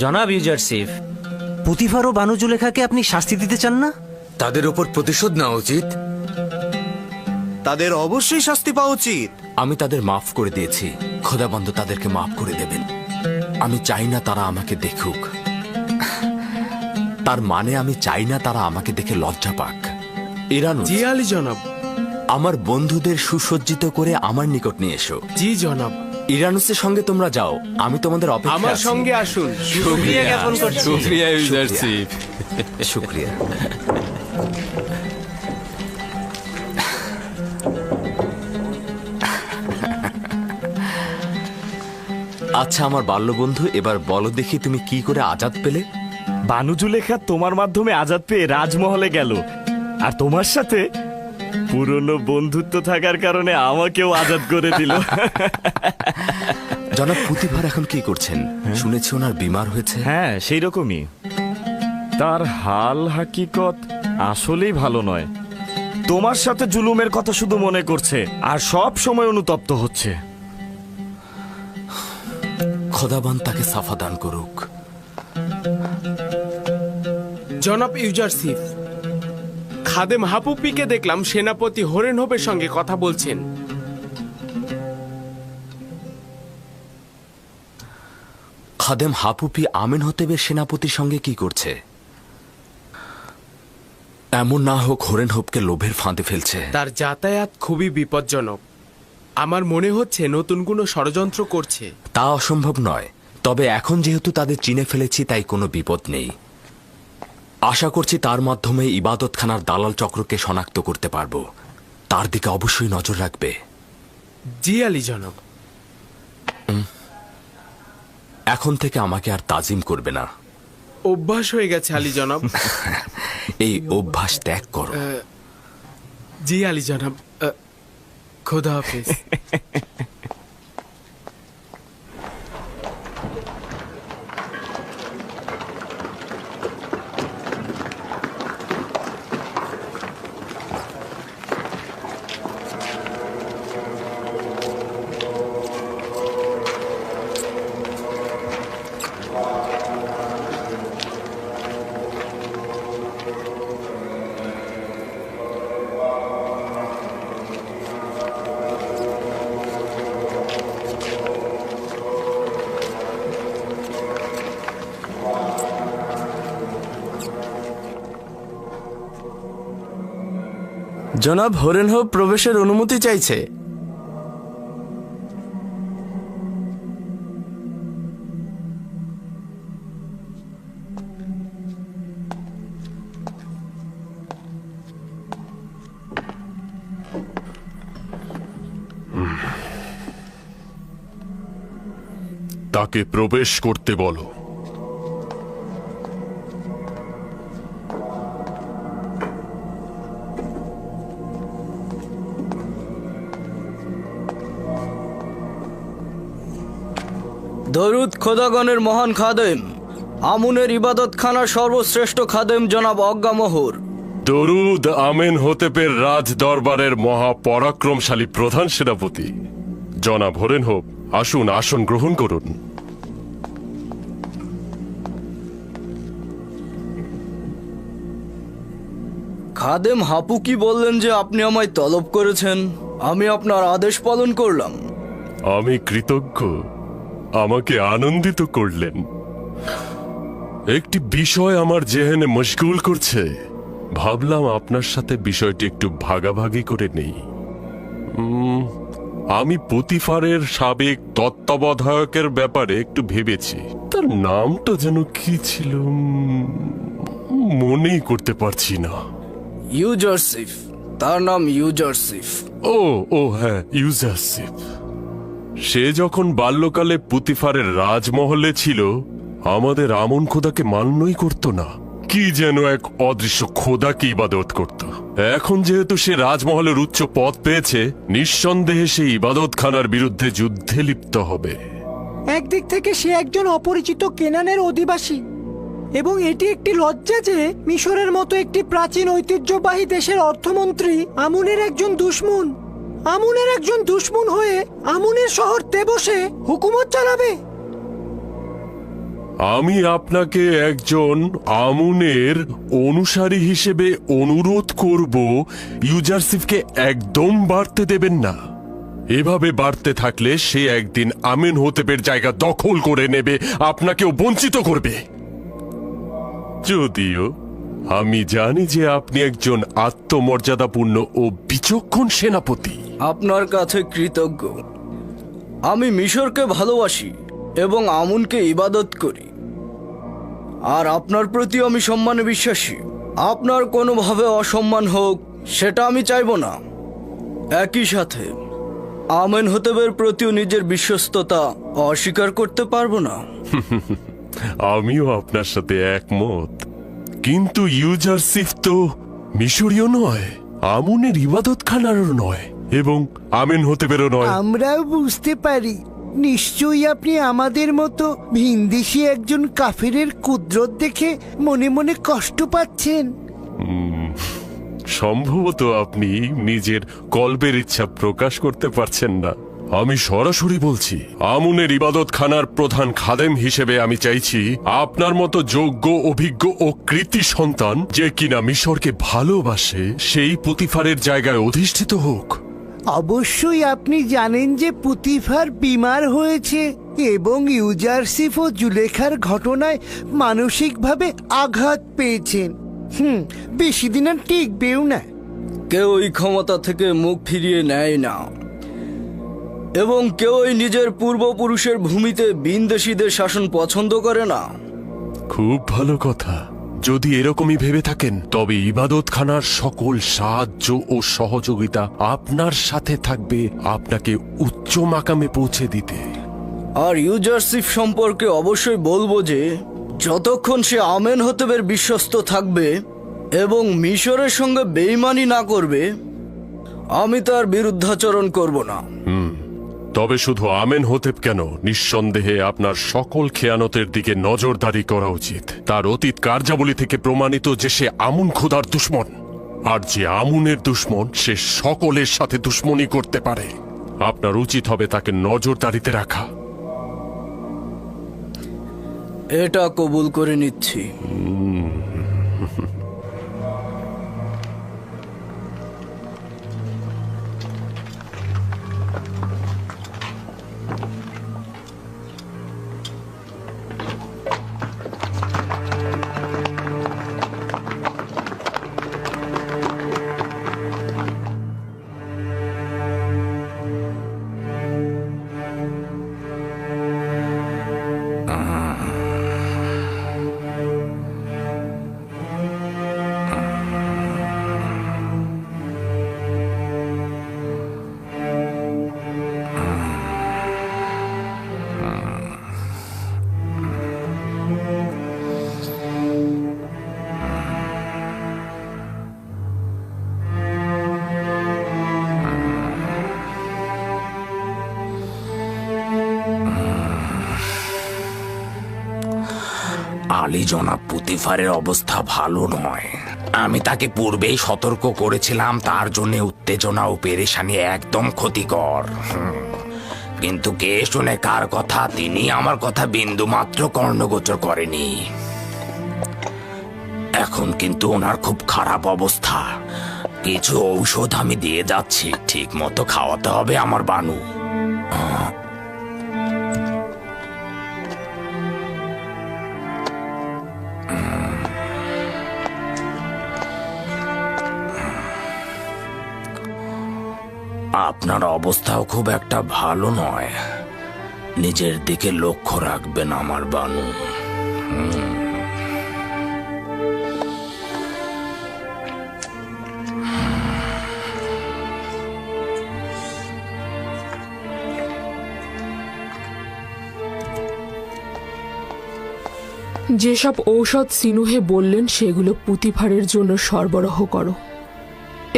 S14: জনাব ইউজারসিফ, পুতিফার ও বানু জুলেখাকে আপনি শাস্তি দিতে চান না?
S17: তাদের ওপর প্রতিশোধ নেওয়া উচিত।
S13: তাদের অবশ্যই শাস্তি পাওয়া উচিত।
S15: আমি তাদের মাফ করে দিয়েছি, খোদাবন্ধ তাদেরকে মাফ করে দেবেন। আমি চাই না তারা আমাকে দেখুক। তার মানে আমি চাই না তারা আমাকে দেখে লজ্জা পাক। ইরানুস,
S5: জি আলী জনাব।
S15: আমার বন্ধুদের সুসজ্জিত করে আমার নিকট নিয়ে এসো।
S5: জি জনাব।
S15: ইরানুসের সঙ্গে তোমরা যাও, আমি তোমাদের অপেক্ষায়
S5: আমার
S15: আছি।
S5: সঙ্গে আসুন।
S15: শুকরিয়া জ্ঞাপন করছি।
S3: শুকরিয়া ইউজারশিপ।
S15: শুকরিয়া। আচ্ছা আমার বাল্যবন্ধু, এবার বলো দেখি তুমি কি করে আজাদ পেলে?
S3: বানুজুলেখা তোমার মাধ্যমে আজাদ পেয়ে রাজমহলে গেল, আর তোমার সাথে পুরনো বন্ধুত্ব থাকার কারণে আমাকেও আজাদ করে দিল।
S15: জনাব পুতিফার এখন কি করছেন? শুনেছি ওনার বিমার হয়েছে।
S3: হ্যাঁ, সেই রকমই। তার হাল হাকিকত আসলেই ভালো নয়। তোমার সাথে জুলুমের কথা শুধু মনে করছে আর সব সময় অনুতপ্ত হচ্ছে।
S15: খোদাবান তাকে সাফা দান করুক।
S5: জনাব ইউজারশিপ, খাদেম হাপুপিকে দেখলাম সেনাপতি হরেনহোপের সঙ্গে কথা বলছেন।
S15: খাদেম হাপুপি আমেনহোতেবের সেনাপতির সঙ্গে কি করছে? এমন না হোক হরেনহোপকে লোভের ফাঁদে ফেলছে।
S5: তার যাতায়াত খুবই বিপজ্জনক। আমার মনে হচ্ছে নতুন কোনো ষড়যন্ত্র করছে।
S15: তা অসম্ভব নয়, তবে এখন যেহেতু তাদের চিনে ফেলেছি তাই কোনো বিপদ নেই। আশা করছি তার মাধ্যমে ইবাদতখানার দালাল চক্রকে শনাক্ত করতে পারবো। তার দিকে অবশ্যই নজর রাখবে।
S5: জি আলী জনাব।
S15: এখন থেকে আমাকে আর তাজিম করবে না।
S5: অভ্যাস হয়ে গেছে আলী জনাব।
S15: এই অভ্যাস ত্যাগ করো।
S5: জি আলী জনাব। খোদা হাফেজ।
S7: জনাব হরেনহোপ প্রবেশের অনুমতি চাইছে।
S6: তাকে প্রবেশ করতে বলো।
S18: দরুদ খোদাগণের মহান খাদেম, আমুনের ইবাদতখানার সর্বশ্রেষ্ঠ খাদেম জনাব অজ্ঞামোহর।
S6: দরুদ আমেনহোতেপের রাজ দরবারের মহাপরাক্রমশালী প্রধান সেনাপতি জনাব হরেনহোপ, আসুন আসন গ্রহণ করুন।
S18: খাদেম হাপু কি বললেন যে আপনি আমায় তলব করেছেন? আমি আপনার আদেশ পালন করলাম।
S6: আমি কৃতজ্ঞ, আমাকে আনন্দিত করলেন। একটি বিষয় আমার জেহেনে মশগুল করছে, ভাবলাম আপনার সাথে বিষয়টি একটু ভাগাভাগি করে নেই। আমি পুতিফারের সাবেক তত্ত্বাবধায়কের ব্যাপারে একটু ভেবেছি। তার নামটা যেন কি ছিল, মনেই করতে পারছি না।
S18: ইউজারশিপ, তার নাম ইউজারশিপ।
S6: ও হ্যাঁ, ইউজারশিপ। সে যখন বাল্যকালে পুতিফারের রাজমহলে ছিল, আমাদের আমন খোদাকে মান্যই করত না, কি যেন এক অদৃশ্য খোদাকে ইবাদত করত। এখন যেহেতু সে রাজমহলের উচ্চ পদ পেয়েছে, নিঃসন্দেহে সে ইবাদতখানার বিরুদ্ধে যুদ্ধে লিপ্ত হবে।
S9: একদিক থেকে সে একজন অপরিচিত কেনানের অধিবাসী, এবং এটি একটি লজ্জা যে মিশরের মতো একটি প্রাচীন ঐতিহ্যবাহী দেশের অর্থমন্ত্রী আমুনের একজন দুশমন হয়ে আমুনের শহর তেবসে হুকুমত চালাবে।
S6: আমি আপনাকে একজন আমুনের অনুসারী হিসেবে অনুরোধ করব, ইউজারশিপকে একদম বাড়তে দেবেন না। এভাবে বাড়তে থাকলে সে একদিন আমেনহোতেপের জায়গা দখল করে নেবে, আপনাকেও বঞ্চিত করবে। যদিও আমি জানি যে আপনি একজন আত্মমর্যাদাপূর্ণ ও বিচক্ষণ সেনাপতি।
S18: আপনার কাছে কৃতজ্ঞ। আমি মিশরকে ভালোবাসি এবং আমুনকে ইবাদত করি, আর আপনার প্রতি আমি সম্মানে বিশ্বাসী। আপনার কোনোভাবে অসম্মান হোক সেটা আমি চাইব না। একই সাথে আমেনহোতেবের প্রতিও নিজের বিশ্বস্ততা অস্বীকার করতে পারবো না।
S6: আমিও আপনার সাথে একমত, কিন্তু ইউজারসিফ তো মিশরীয় নয়, আমুনের ইবাদতখানারও নয় এবং আমেনহোতেবেরও নয়।
S10: আমরাও বুঝতে পারি, নিশ্চয়ই আপনি আমাদের মতো ভিনদেশী একজন কাফেরের কুদরত দেখে মনে মনে কষ্ট পাচ্ছেন।
S6: সম্ভবত আপনি নিজের কল্পের ইচ্ছা প্রকাশ করতে পারছেন না। আমি সরাসরি বলছি, আমুনের ইবাদতখানার প্রধান খাদেম হিসেবে আমি চাইছি আপনার মতো যোগ্য, অভিজ্ঞ ও কৃতি সন্তান যে কিনা মিশরকে ভালোবাসে সেই পুতিফারের জায়গায় অধিষ্ঠিত হোক।
S10: অবশ্যই আপনি জানেন যে পুতিফার বিমার হয়েছে এবং ইউজারসিফ ও জুলেখার ঘটনায় মানসিকভাবে আঘাত পেয়েছেন। বেশি দিন আর টিকবেও না।
S18: কেউ এই ক্ষমতা থেকে মুখ ফিরিয়ে নেয় না, এবং কেউই নিজের পূর্বপুরুষের ভূমিতে ভিনদেশীদের শাসন পছন্দ করে না।
S6: খুব ভালো কথা। যদি এরকমই ভেবে থাকেন তবে ইবাদতখানার সকল সাহায্য ও সহযোগিতা আপনার সাথে থাকবে আপনাকে উচ্চ মাকামে পৌঁছে দিতে।
S18: আর ইউজারসিফ সম্পর্কে অবশ্যই বলবো যে যতক্ষণ সে আমেনহোতেবের বিশ্বস্ত থাকবে এবং মিশরের সঙ্গে বেইমানি না করবে, আমি তার বিরুদ্ধাচরণ করব না।
S6: তবে শুধু আমেনহোতেপ কেন, নিঃসন্দেহে আপনার সকল খেয়ানতের দিকে নজরদারি করা উচিত। তার অতীত কার্যাবলী থেকে প্রমাণিত যে সে আমুন খোদার দুশমন, আর যে আমুনের দুশমন সে সকলের সাথে দুশমনি করতে পারে। আপনার উচিত হবে তাকে নজরদারিতে রাখা।
S18: এটা কবুল করে নিচ্ছি।
S15: আলী জনাব পুতিফারের অবস্থা ভালো নয়। আমি তাকে পূর্বেই সতর্ক করেছিলাম তার জন্য উত্তেজনা ও পেরেশানি একদম ক্ষতিকর। কিন্তু কে শুনে কার কথা, তিনি আমার কথা বিন্দু মাত্র কর্ণগোচর করেনি। এখন কিন্তু ওনার খুব খারাপ অবস্থা। কিছু ঔষধ আমি দিয়ে যাচ্ছি, ঠিক মতো খাওয়াতে হবে আমার বানু। আপনার অবস্থাও খুব একটা ভালো নয়। নিজের দিকে লক্ষ্য রাখবেন আমার বানু।
S2: যেসব ঔষধ সিনুহে বললেন সেগুলো পুতিফারের জন্য সরবরাহ করো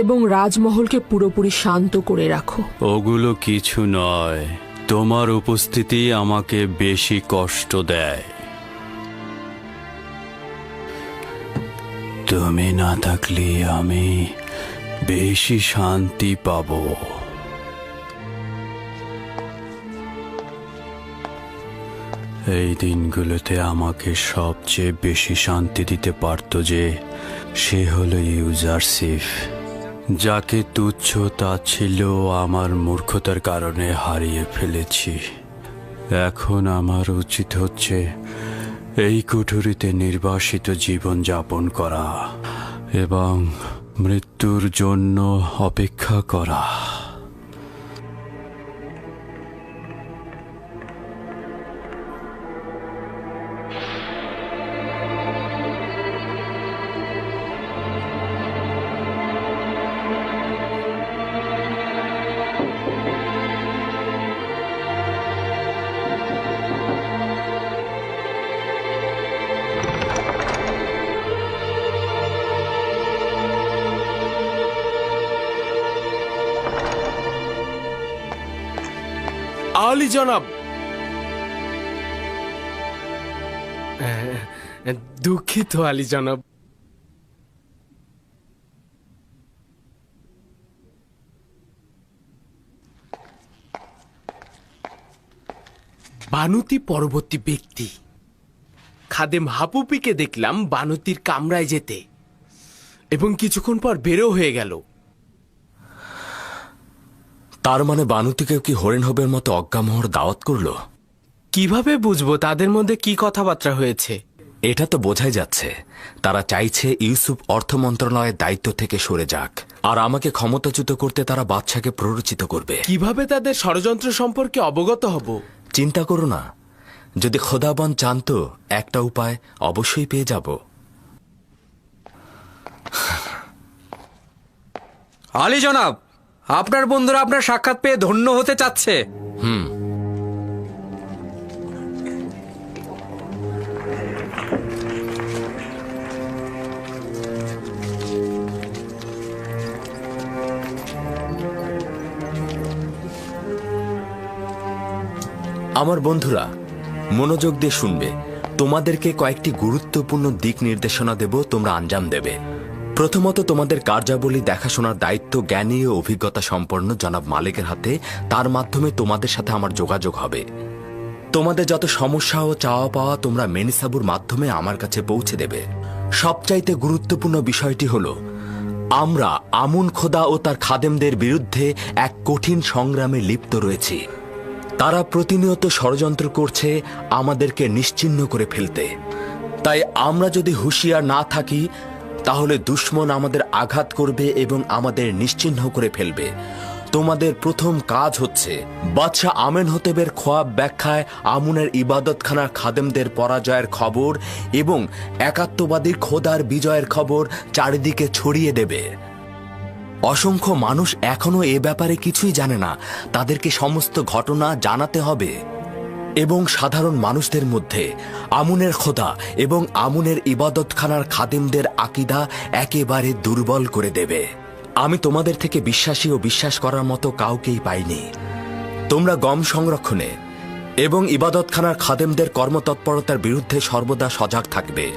S2: এবং রাজমহলকে পুরোপুরি শান্ত করে রাখো।
S19: ওগুলো কিছু নয়, তোমার উপস্থিতি আমাকে বেশি কষ্ট দেয়। তুমি না থাকলে আমি বেশি শান্তি পাবো। এই দিনগুলোতে আমাকে সবচেয়ে বেশি শান্তি দিতে পারত যে সে হলো ইউজারসিফ। যাকে তুচ্ছ তাচ্ছিল্য আমার মূর্খতার কারণে হারিয়ে ফেলেছি। এখন আমার উচিত হচ্ছে এই কুঠুরিতে নির্বাসিত জীবন যাপন করা এবং মৃত্যুর জন্য অপেক্ষা করা।
S5: আলী জনাব, দুঃখিত আলী জনাব। বানুতি পরবর্তী ব্যক্তি। খাদেম হাপুপিকে দেখলাম বানুতির কামরায় যেতে এবং কিছুক্ষণ পর বেরো হয়ে গেল।
S15: তার মানে বানুতিকেও কি হরিণহবের মতো অজ্ঞামোহর দাওয়াত করলো?
S5: কিভাবে বুঝবো তাদের মধ্যে কি কথাবার্তা হয়েছে?
S15: এটা তো বোঝাই যাচ্ছে তারা চাইছে ইউসুফ অর্থ মন্ত্রণালয়ের দায়িত্ব থেকে সরে যাক, আর আমাকে ক্ষমতাচ্যুত করতে তারা বাদশাকে প্ররোচিত করবে।
S5: কিভাবে তাদের ষড়যন্ত্র সম্পর্কে অবগত হব?
S15: চিন্তা করো না, যদি খোদাবন চান তো একটা উপায় অবশ্যই পেয়ে যাব।
S14: আলী জনাব, আপনার বন্ধুরা আপনার সাক্ষাৎ পেয়ে ধন্য হতে চাচ্ছে।
S15: আমার বন্ধুরা মনোযোগ দিয়ে শুনবে, তোমাদেরকে কয়েকটি গুরুত্বপূর্ণ দিক নির্দেশনা দেব, তোমরা আঞ্জাম দেবে। প্রথমত, তোমাদের কার্যাবলী দেখাশোনার দায়িত্ব জ্ঞানী ও অভিজ্ঞতা সম্পন্ন জনাব মালিকের হাতে। তার মাধ্যমে তোমাদের সাথে আমার যোগাযোগ হবে। তোমাদের যত সমস্যা ও চাওয়া পাওয়া তোমরা মেনিসাবুর মাধ্যমে আমার কাছে পৌঁছে দেবে। সবচাইতে গুরুত্বপূর্ণ বিষয়টি হলো, আমরা আমুন খোদা ও তার খাদেমদের বিরুদ্ধে এক কঠিন সংগ্রামে লিপ্ত রয়েছি। তারা প্রতিনিয়ত ষড়যন্ত্র করছে আমাদেরকে নিশ্চিহ্ন করে ফেলতে। তাই আমরা যদি হুঁশিয়ার না থাকি তাহলে দুশমন আমাদের আঘাত করবে এবং আমাদের নিশ্চিহ্ন করে ফেলবে। তোমাদের প্রথম কাজ হচ্ছে বাদশাহ আমেনহোতেবের খোয়াব ব্যাখ্যায় আমুনের ইবাদতখানার খাদেমদের পরাজয়ের খবর এবং একাত্মবাদী খোদার বিজয়ের খবর চারিদিকে ছড়িয়ে দেবে। অসংখ্য মানুষ এখনো এ ব্যাপারে কিছুই জানে না, তাদেরকে সমস্ত ঘটনা জানাতে হবে এবং সাধারণ মানুষদের মধ্যে আমুনের খোদা এবং আমুনের ইবাদতখানার খাদেমদের আকিদা একেবারে দুর্বল করে দেবে। আমি তোমাদের থেকে বিশ্বাসী ও বিশ্বাস করার মতো কাউকেই পাইনি। তোমরা গম সংরক্ষণে এবং ইবাদতখানার খাদেমদের কর্মতৎপরতার বিরুদ্ধে সর্বদা সজাগ থাকবে।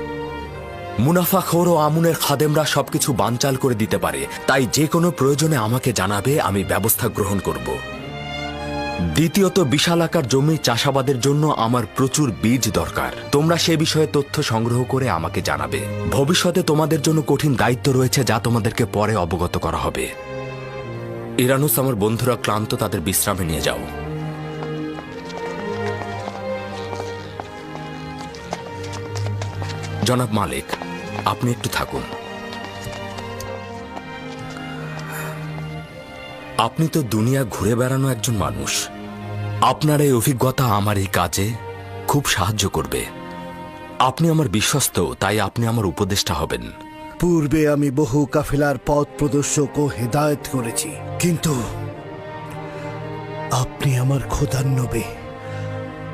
S15: মুনাফাখোর ও আমুনের খাদেমরা সবকিছু বানচাল করে দিতে পারে, তাই যে কোনো প্রয়োজনে আমাকে জানাবে, আমি ব্যবস্থা গ্রহণ করব। দ্বিতীয়ত, বিশাল আকার জমি চাষাবাদের জন্য আমার প্রচুর বীজ দরকার। তোমরা সে বিষয়ে তথ্য সংগ্রহ করে আমাকে জানাবে। ভবিষ্যতে তোমাদের জন্য কঠিন দায়িত্ব রয়েছে, যা তোমাদেরকে পরে অবগত করা হবে। ইরানুস, আমার বন্ধুরা ক্লান্ত, তাদের বিশ্রামে নিয়ে যাও। জনাব মালিক, আপনি একটু থাকুন। আপনি তো দুনিয়া ঘুরে বেড়ানো একজন মানুষ। আপনার এই অভিজ্ঞতা আমার এই কাজে খুব সাহায্য করবে। আপনি আমার বিশ্বস্ত, তাই আপনি আমার উপদেষ্টা হবেন।
S10: পূর্বে আমি বহু কাফেলার পথ প্রদর্শক ও হেদায়েত করেছি, কিন্তু আপনি আমার খোদার নবী।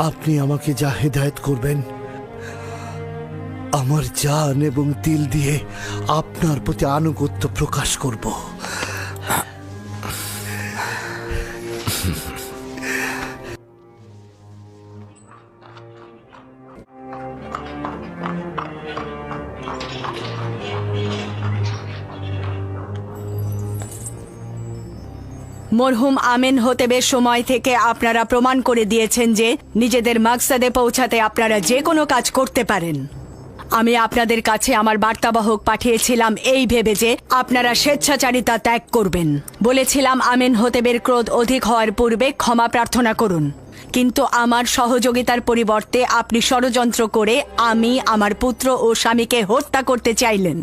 S10: আপনি আমাকে যা হেদায়েত করবেন, আমার জান এবং দিল দিয়ে আপনার প্রতি আনুগত্য প্রকাশ করব।
S11: মরহুম আমেনহোতেবের সময় থেকে আপনারা প্রমাণ করে দিয়েছেন যে নিজেদের মাকসাদে পৌঁছাতে আপনারা যে কোনো কাজ করতে পারেন। আমি আপনাদের কাছে আমার বার্তাবাহক পাঠিয়েছিলাম এই ভেবে যে আপনারা স্বেচ্ছাচারিতা ত্যাগ করবেন। বলেছিলাম আমেনহোতেবের ক্রোধ অধিক হওয়ার পূর্বে ক্ষমা প্রার্থনা করুন, কিন্তু আমার সহযোগিতার পরিবর্তে আপনি ষড়যন্ত্র করে আমি আমার পুত্র ও স্বামীকে হত্যা করতে চাইলেন।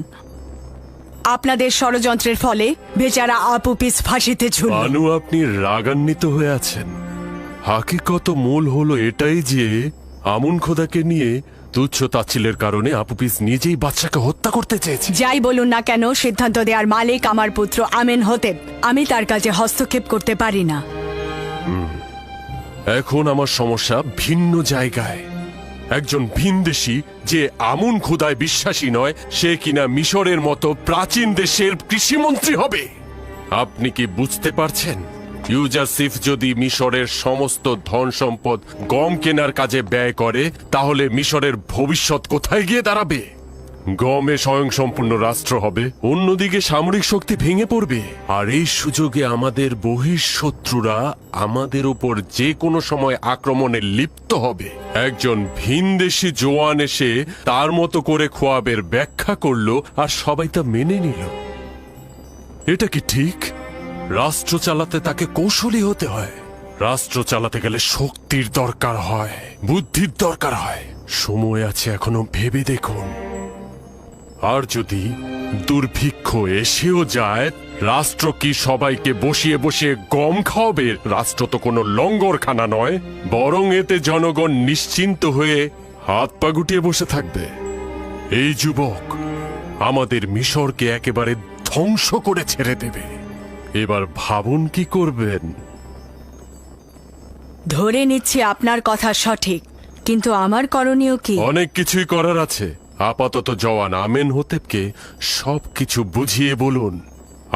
S11: আপনাদের ষড়যন্ত্রের ফলে বেচারা আপুপিস ফাঁসিতে ঝুলল।
S6: বানু, আপনি রাগান্বিত হয়ে আছেন। হাকিকত মূল হলো এটাই যে আমুন খোদাকে নিয়ে তুচ্ছ তাচ্ছিলের কারণে আপুপিস নিজেই বাচ্চাকে হত্যা করতে চেয়েছে।
S11: যাই বলুন না কেন, সিদ্ধান্ত দেওয়ার মালিক আমার পুত্র আমেনহোতেব। আমি তার কাজে হস্তক্ষেপ করতে পারি না।
S6: এখন আমার সমস্যা ভিন্ন জায়গায়। একজন ভিনদেশী যে আমুন খোদায় বিশ্বাসী নয়, সে কিনা মিশরের মতো প্রাচীন দেশের কৃষিমন্ত্রী হবে। আপনি কি বুঝতে পারছেন? ইউজারসিফ যদি মিশরের সমস্ত ধন সম্পদ গম কেনার কাজে ব্যয় করে, তাহলে মিশরের ভবিষ্যৎ কোথায় গিয়ে দাঁড়াবে? গমে স্বয়ংসম্পূর্ণ রাষ্ট্র হবে, অন্যদিকে সামরিক শক্তি ভেঙে পড়বে, আর এই সুযোগে আমাদের বহিঃশত্রুরা আমাদের উপর যে কোনো সময় আক্রমণে লিপ্ত হবে। একজন ভিনদেশী জওয়ান এসে তার মতো করে খোয়াবের ব্যাখ্যা করলো, আর সবাই তা মেনে নিল। এটা কি ঠিক? রাষ্ট্র চালাতে তাকে কৌশলী হতে হয়। রাষ্ট্র চালাতে গেলে শক্তির দরকার হয়, বুদ্ধির দরকার হয়। সময় আছে এখনো, ভেবে দেখুন। আর যদি দুর্ভিক্ষ এসেও যায়, রাষ্ট্র কি সবাইকে বসিয়ে বসিয়ে গম খাওয়াবে? রাষ্ট্র তো কোনো লঙ্গরখানা নয়, বরং এতে জনগণ নিশ্চিন্ত হয়ে হাত পা গুটিয়ে বসে থাকবে। এই যুবক আমাদের মিশরকে একেবারে ধ্বংস করে ছেড়ে দেবে। এবার ভাবুন কি করবেন।
S11: ধরে নিচ্ছি আপনার কথা সঠিক, কিন্তু আমার করণীয় কি?
S6: অনেক কিছুই করার আছে। আপাতত জওয়ান আমেনহোতেবকে সবকিছু বুঝিয়ে বলুন।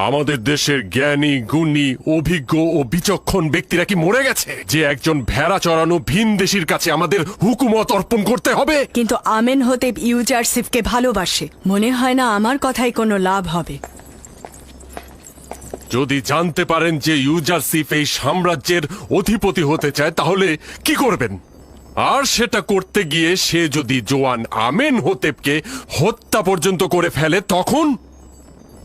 S6: আমাদের দেশের জ্ঞানী, গুণী, অভিজ্ঞ ও বিচক্ষণ ব্যক্তিরা কি মরে গেছে যে একজন ভেড়া চড়ানো ভিনদেশীর কাছে আমাদের হুকুমত অর্পণ করতে হবে?
S11: কিন্তু আমেনহোতেব ইউজারসিফকে ভালোবাসে। মনে হয় না আমার কথায় কোনো লাভ হবে।
S6: যদি জানতে পারেন যে ইউজারসিফ এই সাম্রাজ্যের অধিপতি হতে চায়, তাহলে কি করবেন? আর সেটা করতে গিয়ে সে যদি জওয়ান আমেনহোতেবকে হত্যা পর্যন্ত করে ফেলে, তখন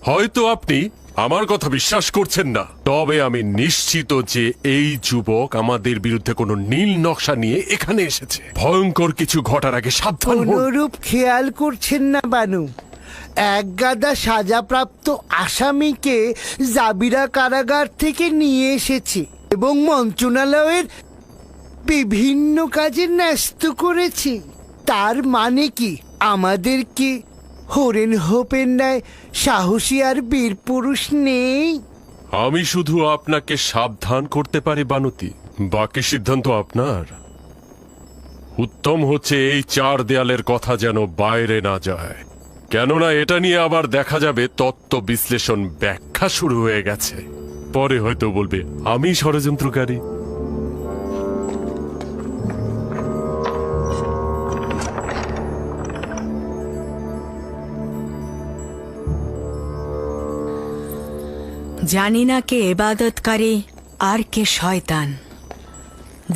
S6: হয়তো আপনি আমার কথা বিশ্বাস করছেন না। তবে আমি নিশ্চিত যে এই যুবক আমাদের বিরুদ্ধে কোনো নীল নকশা নিয়ে এখানে এসেছে। ভয়ঙ্কর কিছু ঘটার আগে সাবধান হন।
S10: অনুরূপ খেয়াল করছেন না বানু? এক গাদা সাজাপ্রাপ্ত আসামিকে জাবিরা কারাগার থেকে নিয়ে এসেছে এবং মন্ত্রণালয়ের বিভিন্ন কাজে ন্যস্ত করেছে। তার মানে কি আমাদেরকে হরেন হোপের ন্যায় সাহসী আর বীর পুরুষ নেই?
S6: আমি শুধু আপনাকে সাবধান করতে পারি বানুতি, বাকি সিদ্ধান্ত আপনার। উত্তম হচ্ছে এই চার দেয়ালের কথা যেন বাইরে না যায়, কেননা এটা নিয়ে আবার দেখা যাবে তত্ত্ব বিশ্লেষণ ব্যাখ্যা শুরু হয়ে গেছে। পরে হয়তো বলবে আমি ষড়যন্ত্রকারী।
S11: জানি না কে ইবাদতকারী আর কে শয়তান।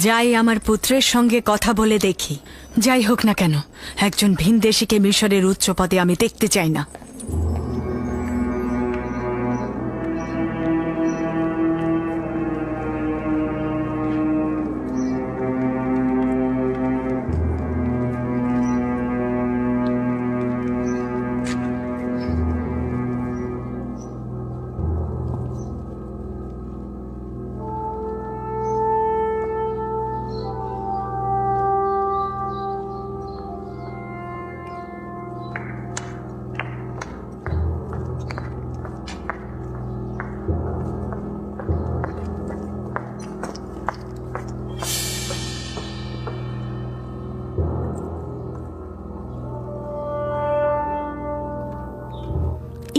S11: যাই আমার পুত্রের সঙ্গে কথা বলে দেখি। যাই হোক না কেন, একজন ভিনদেশীকে মিশরের উচ্চ পদে আমি দেখতে চাই না।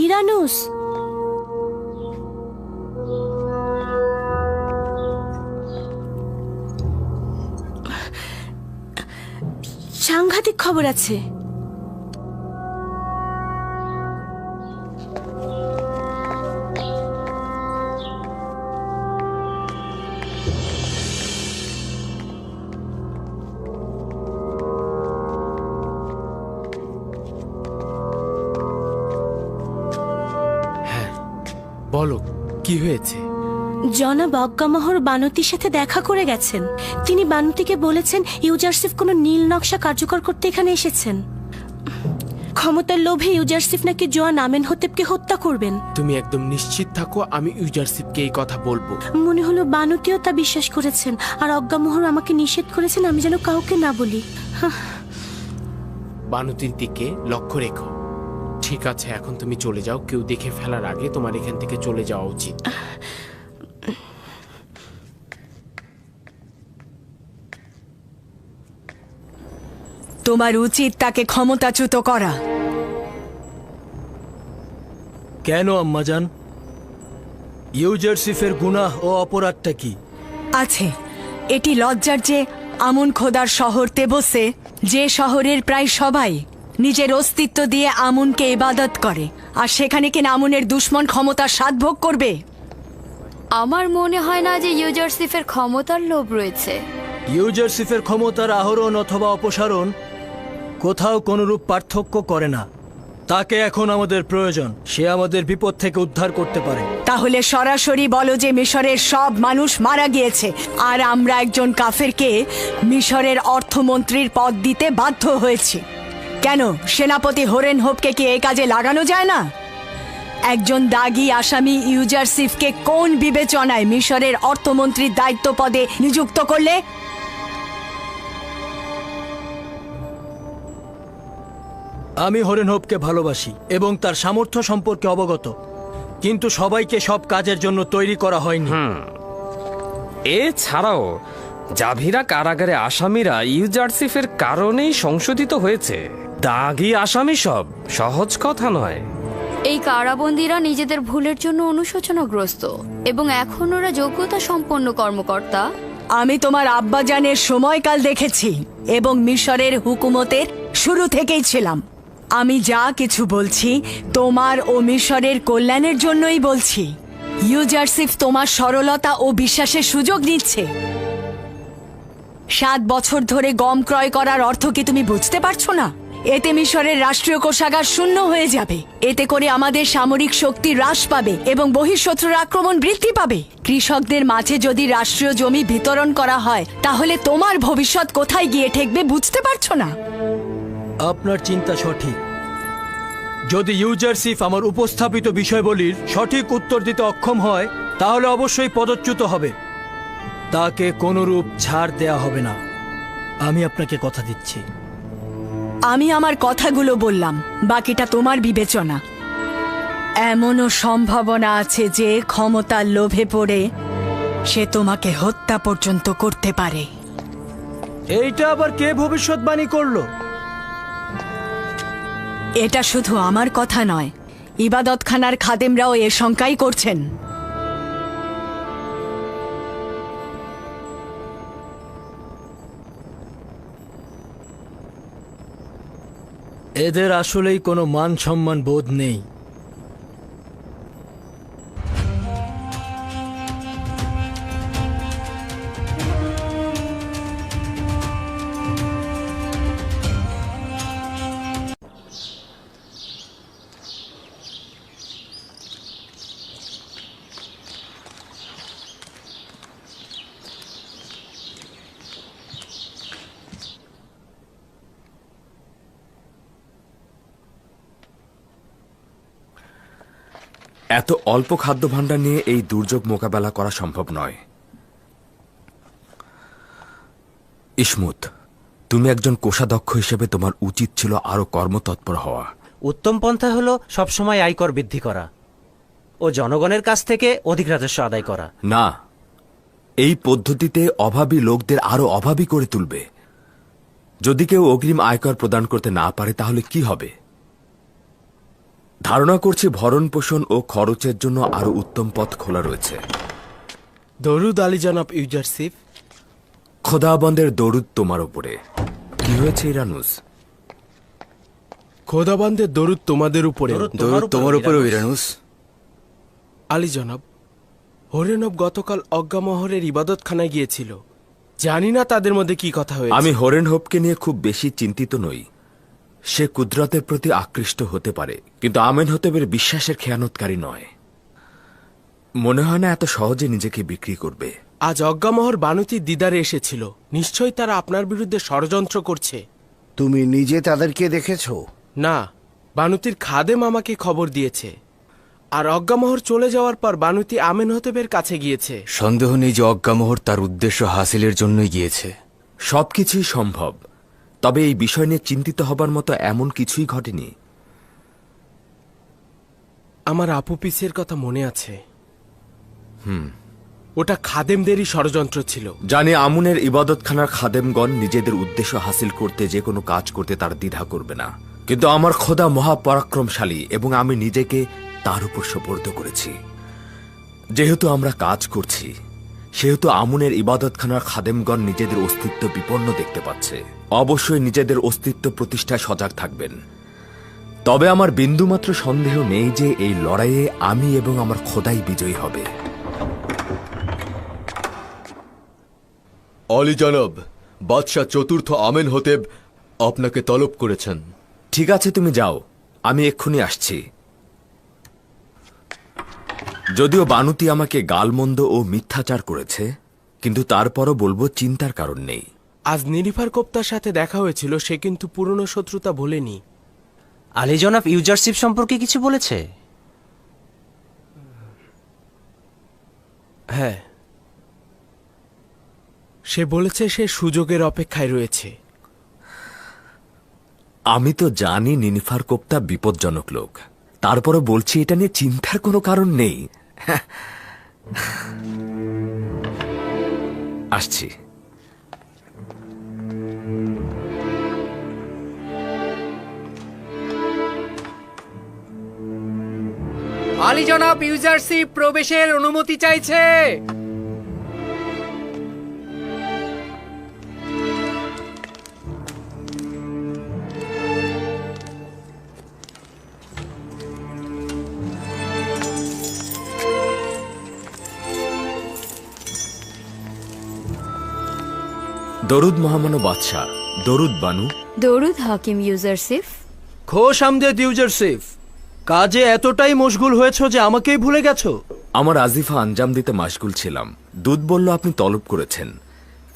S12: ইরানুস, সাংঘাতিক খবর আছে।
S5: বলো কি হয়েছে?
S16: জনাব অজ্ঞামোহর বানতির সাথে দেখা করে গেছেন। তিনি বানতিকে বলেছেন ইউজারসিফ কোনো নীল নকশা কার্যকর করতে এখানে এসেছেন। ক্ষমতার লোভে ইউজারসিফ নাকি জোয়ান আমেনহোতেবকে হত্যা করবেন।
S5: তুমি একদম নিশ্চিত থাকো, আমি ইউজারসিফকে এই কথা বলবো।
S16: মনে হলো বানতিও তা বিশ্বাস করেছেন, আর অজ্ঞামোহর আমাকে নিষেধ করেছেন আমি যেন কাউকে না বলি।
S5: বানুতির দিকে লক্ষ্য রেখো। ঠিক আছে, এখন তুমি চলে যাও। কেউ দেখে ফেলার আগে তোমার এখান থেকে চলে যাওয়া উচিত।
S11: তোমার উচিত তাকে ক্ষমতাচ্যুত করা।
S18: কেন আম্মাজান? ইউজারসিফের গুনাহ ও অপরাধটা কি?
S11: আছে, এটি লজ্জার যে আমন খোদার শহর তেবসে, যে শহরের প্রায় সবাই নিজের অস্তিত্ব দিয়ে আমুনকে ইবাদত করে, আর সেখানে কিনা আমুনের দুশ্মন ক্ষমতার স্বাদভোগ করবে।
S20: আমার মনে হয় না যে ইউজারসিফের ক্ষমতার লোভ রয়েছে।
S18: ইউজারসিফের ক্ষমতার আহরণ অথবা অপসারণ কোথাও কোনরূপ পার্থক্য করে না। তাকে এখন আমাদের প্রয়োজন। সে আমাদের বিপদ থেকে উদ্ধার করতে পারে।
S11: তাহলে সরাসরি বলো যে মিশরের সব মানুষ মারা গিয়েছে, আর আমরা একজন কাফেরকে মিশরের অর্থমন্ত্রীর পদ দিতে বাধ্য হয়েছি। কেন সেনাপতি হোরেন হোপকে কি এই কাজে লাগানো যায় না? একজন দাগী আসামি ইউজারসিফকে কোন বিবেচনায় মিশরের অর্থমন্ত্রীর দায়িত্ব পদে নিযুক্ত করলে?
S18: আমি হরেনহোপকে ভালোবাসি এবং তার সামর্থ্য সম্পর্কে অবগত, কিন্তু সবাইকে সব কাজের জন্য তৈরি করা হয়নি।
S21: এছাড়াও জাভিরা কারাগারে আসামিরা ইউজারসিফের কারণেই সংশোধিত হয়েছে। দাগী আসামি সব সহজ কথা নয়।
S20: এই কারাবন্দীরা নিজেদের ভুলের জন্য অনুশোচনাগ্রস্ত এবং এখন ওরা যোগ্যতা সম্পন্ন কর্মকর্তা।
S11: আমি তোমার আব্বাজানের সময়কাল দেখেছি এবং মিশরের হুকুমতের শুরু থেকেই ছিলাম। আমি যা কিছু বলছি তোমার ও মিশরের কল্যাণের জন্যই বলছি। ইউজারসিফ তোমার সরলতা ও বিশ্বাসের সুযোগ নিচ্ছে। 7 বছর ধরে গম ক্রয় করার অর্থ কি তুমি বুঝতে পারছো না? এতে মিশরের রাষ্ট্রীয় কোষাগার শূন্য হয়ে যাবে। এতে করে আমাদের সামরিক শক্তি হ্রাস পাবে এবং বহিঃশত্রুর আক্রমণ বৃদ্ধি পাবে। কৃষকদের মাঝে যদি রাষ্ট্রীয় জমি বিতরণ করা হয়, তাহলে তোমার ভবিষ্যৎ কোথায় গিয়ে ঠেকবে বুঝতে পারছো না?
S18: আপনার চিন্তা সঠিক। যদি ইউজারসিফ আমার উপস্থাপিত বিষয়বলির সঠিক উত্তর দিতে অক্ষম হয়, তাহলে অবশ্যই পদচ্যুত হবে। তাকে কোনরূপ ছাড় দেয়া হবে না, আমি আপনাকে কথা দিচ্ছি।
S11: আমি আমার কথাগুলো বললাম, বাকিটা তোমার বিবেচনা। এমনও সম্ভাবনা আছে যে ক্ষমতার লোভে পড়ে সে তোমাকে হত্যা পর্যন্ত করতে পারে।
S18: এইটা আবার কে ভবিষ্যৎবাণী করলো?
S11: এটা শুধু আমার কথা নয়, ইবাদতখানার খাদেমরাও এ শঙ্কাই করছেন।
S18: এদের আসলেই কোনো মান সম্মান বোধ নেই।
S15: এত অল্প খাদ্য ভাণ্ডার নিয়ে এই দুর্যোগ মোকাবেলা করা সম্ভব নয়। ইসমুত, তুমি একজন কোষাধ্যক্ষ হিসেবে তোমার উচিত ছিল আরো কর্মতৎপর হওয়া।
S14: উত্তম পন্থা হলো সবসময় আয়কর বৃদ্ধি করা ও জনগণের কাছ থেকে অধিক রাজস্ব আদায় করা।
S15: না, এই পদ্ধতিতে অভাবী লোকদের আরো অভাবী করে তুলবে। যদি কেউ অগ্রিম আয়কর প্রদান করতে না পারে তাহলে কি হবে? ধারণা করছি ভরণ পোষণ ও খরচের জন্য আরো উত্তম পথ খোলা রয়েছে।
S5: দরুদ আলী জনাব ইউজারসিফ।
S15: খোদাবন্দের দরুদ তোমার উপরে। কি হয়েছে ইরানুস?
S5: খোদাবন্দের দরুদ তোমাদের উপরে।
S13: দরুদ তোমার উপরেও ইরানুস।
S5: আলী জনাব, হরেনব গতকাল অজ্ঞামোহরের ইবাদতখানায় গিয়েছিল। জানি না তাদের মধ্যে কি কথা হয়েছে।
S15: আমি হরেনহোপকে নিয়ে খুব বেশি চিন্তিত নই। সে কুদরতের প্রতি আকৃষ্ট হতে পারে, কিন্তু আমেনহোতেবের বিশ্বাসের খেয়ানতকারী নয়। মনে হয় না এত সহজে নিজেকে বিক্রি করবে।
S5: আজ অজ্ঞামোহর বানুতির দিদারে এসেছিল। নিশ্চয়ই তারা আপনার বিরুদ্ধে ষড়যন্ত্র করছে।
S10: তুমি নিজে তাদেরকে দেখেছো?
S5: না, বানুতির খাদেম আমাকে খবর দিয়েছে। আর অজ্ঞামোহর চলে যাওয়ার পর বানুতি আমেনহতেবের কাছে গিয়েছে।
S14: সন্দেহ নেই যে অজ্ঞামোহর তার উদ্দেশ্য হাসিলের জন্যই গিয়েছে।
S15: সবকিছুই সম্ভব, তবে এই বিষয় নিয়ে চিন্তিত হবার মতো এমন কিছুই ঘটেনি।
S5: আমার আপু পিসের কথা মনে আছে। ওটা খাদেমদেরই ষড়যন্ত্র ছিল।
S15: জানি আমুনের ইবাদতখানার খাদেমগণ নিজেদের উদ্দেশ্য হাসিল করতে যে কোনো কাজ করতে তার দ্বিধা করবে না, কিন্তু আমার খোদা মহাপরাক্রমশালী এবং আমি নিজেকে তার উপর সোপর্দ করেছি। যেহেতু আমরা কাজ করছি, সেহেতু আমুনের ইবাদতখানার খাদেমগণ নিজেদের অস্তিত্ব বিপন্ন দেখতে পাচ্ছে। অবশ্যই নিজেদের অস্তিত্ব প্রতিষ্ঠায় সজাগ থাকবেন। তবে আমার বিন্দুমাত্র সন্দেহ নেই যে এই লড়াইয়ে আমি এবং আমার খোদাই বিজয়ী হবে।
S4: অলি জনাব, বাদশাহ চতুর্থ আমেনহতেব আপনাকে তলব করেছেন।
S15: ঠিক আছে, তুমি যাও, আমি এক্ষুনি আসছি। যদিও বানুতি আমাকে গালমন্দ ও মিথ্যাচার করেছে, কিন্তু তারপরও বলবো চিন্তার কারণ নেই।
S5: আজ নিরিফার কোপ্তার সাথে দেখা হয়েছিল, সে কিন্তু পুরনো শত্রুতা ভোলেনি।
S14: আলী জনাব ইউজারশিপ সম্পর্কে কিছু বলেছে?
S5: হ্যাঁ, সে বলেছে সে সুযোগের অপেক্ষায় রয়েছে।
S15: আমি তো জানি নিনিফার কোপ্তা বিপজ্জনক লোক, তারপরও বলছি এটা নিয়ে চিন্তার কোনো কারণ নেই। আসছি।
S22: আলী জনাব ইউজারশিপ প্রবেশের অনুমতি চাইছে।
S15: দরুদ মহামান্য বাদশাহ, দরুদ বানু।
S20: দরুদ হাকিম ইউজারশিফ।
S18: খোশ আমদেদ ইউজারশিফ, কাজে এতটাই মশগুল হয়েছো যে আমাকেই ভুলে গেছো।
S15: আমার আজিফা আঞ্জাম দিতে মাশগুল ছিলাম। দুধ বলল আপনি তলব করেছেন,